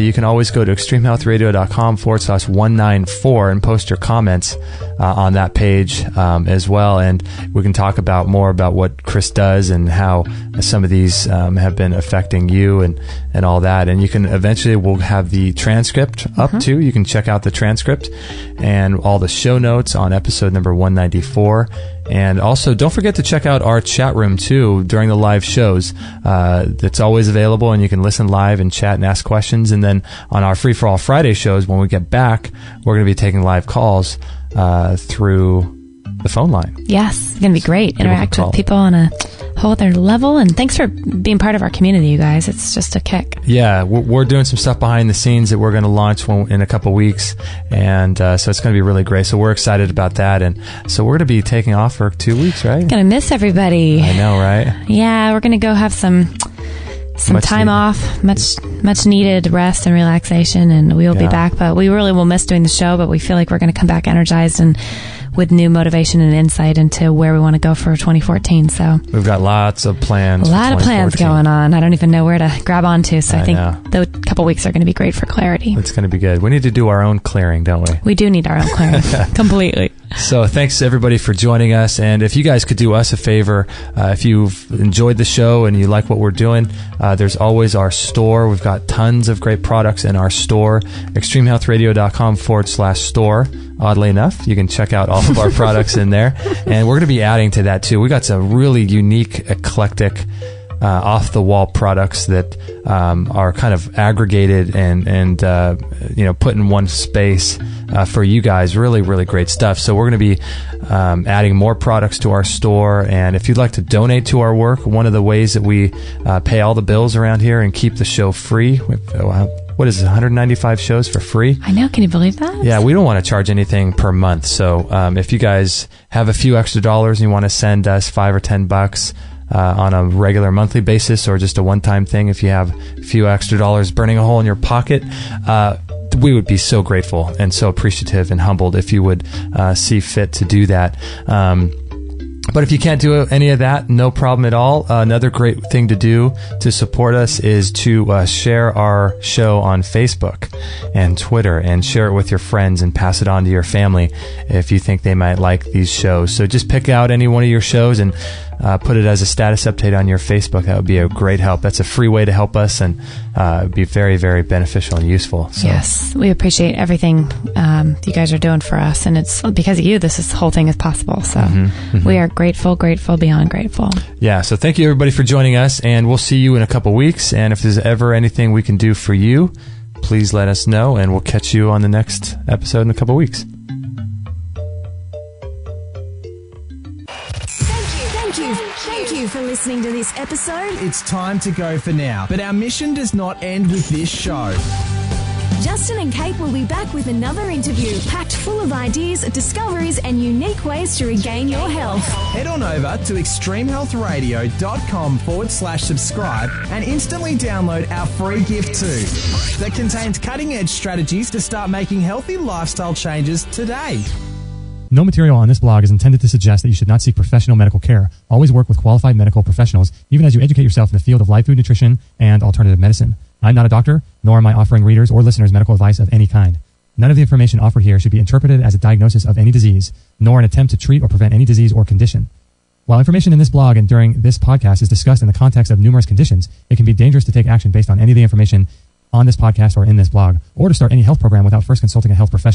you can always go to extremehealthradio.com/194 and post your comments on that page as well. And we can talk more about what Chris does and how some of these have been affecting you and all that. And you can we'll have the transcript up too. You can check out the transcript and all the show notes on episode number 194. And also, don't forget to check out our chat room, too, during the live shows. It's always available, and you can listen live and chat and ask questions. And then on our Free For All Friday shows, when we get back, we're going to be taking live calls through the phone line. Yes, it's going to be great. Interact with people on a whole other level. And thanks for being part of our community, you guys. It's just a kick. Yeah, we're doing some stuff behind the scenes that we're going to launch in a couple weeks. And so it's going to be really great. So we're excited about that. And so we're going to be taking off for 2 weeks, right? Going to miss everybody. I know, right? Yeah, we're going to go have some time off, much needed rest and relaxation, and we will be back. But we really will miss doing the show, but we feel like we're going to come back energized and with new motivation and insight into where we want to go for 2014. So we've got lots of plans. A lot of plans going on. I don't even know where to grab onto. So I think the couple weeks are going to be great for clarity. It's going to be good. We need to do our own clearing, don't we? We do need our own clearing. Completely. So thanks everybody for joining us. And if you guys could do us a favor, if you've enjoyed the show and you like what we're doing, there's always our store. We've got tons of great products in our store, extremehealthradio.com/store. Oddly enough, you can check out all of our products in there. And we're going to be adding to that too. We got some really unique, eclectic, off-the-wall products that are kind of aggregated and put in one space for you guys. Really, really great stuff. So we're going to be adding more products to our store. And if you'd like to donate to our work, one of the ways that we pay all the bills around here and keep the show free, what is it, 195 shows for free? I know. Can you believe that? Yeah, we don't want to charge anything per month. So if you guys have a few extra dollars and you want to send us $5 or $10 on a regular monthly basis, or just a one-time thing, if you have a few extra dollars burning a hole in your pocket, we would be so grateful and so appreciative and humbled if you would see fit to do that. But if you can't do any of that, no problem at all. Another great thing to do to support us is to share our show on Facebook and Twitter, and share it with your friends and pass it on to your family if you think they might like these shows. So just pick out any one of your shows and put it as a status update on your Facebook. That would be a great help. That's a free way to help us, and be very, very beneficial and useful. So. Yes, we appreciate everything you guys are doing for us, and it's because of you this whole thing is possible. So we are grateful, beyond grateful. Yeah, so thank you everybody for joining us, and we'll see you in a couple weeks. And if there's ever anything we can do for you, please let us know, and we'll catch you on the next episode in a couple weeks. Thank you for listening to this episode. It's time to go for now, but our mission does not end with this show. Justin and Kate will be back with another interview packed full of ideas, discoveries, and unique ways to regain your health. Head on over to extremehealthradio.com/subscribe and instantly download our free gift too that contains cutting-edge strategies to start making healthy lifestyle changes today. No material on this blog is intended to suggest that you should not seek professional medical care. Always work with qualified medical professionals, even as you educate yourself in the field of live food nutrition and alternative medicine. I'm not a doctor, nor am I offering readers or listeners medical advice of any kind. None of the information offered here should be interpreted as a diagnosis of any disease, nor an attempt to treat or prevent any disease or condition. While information in this blog and during this podcast is discussed in the context of numerous conditions, it can be dangerous to take action based on any of the information on this podcast or in this blog, or to start any health program without first consulting a health professional.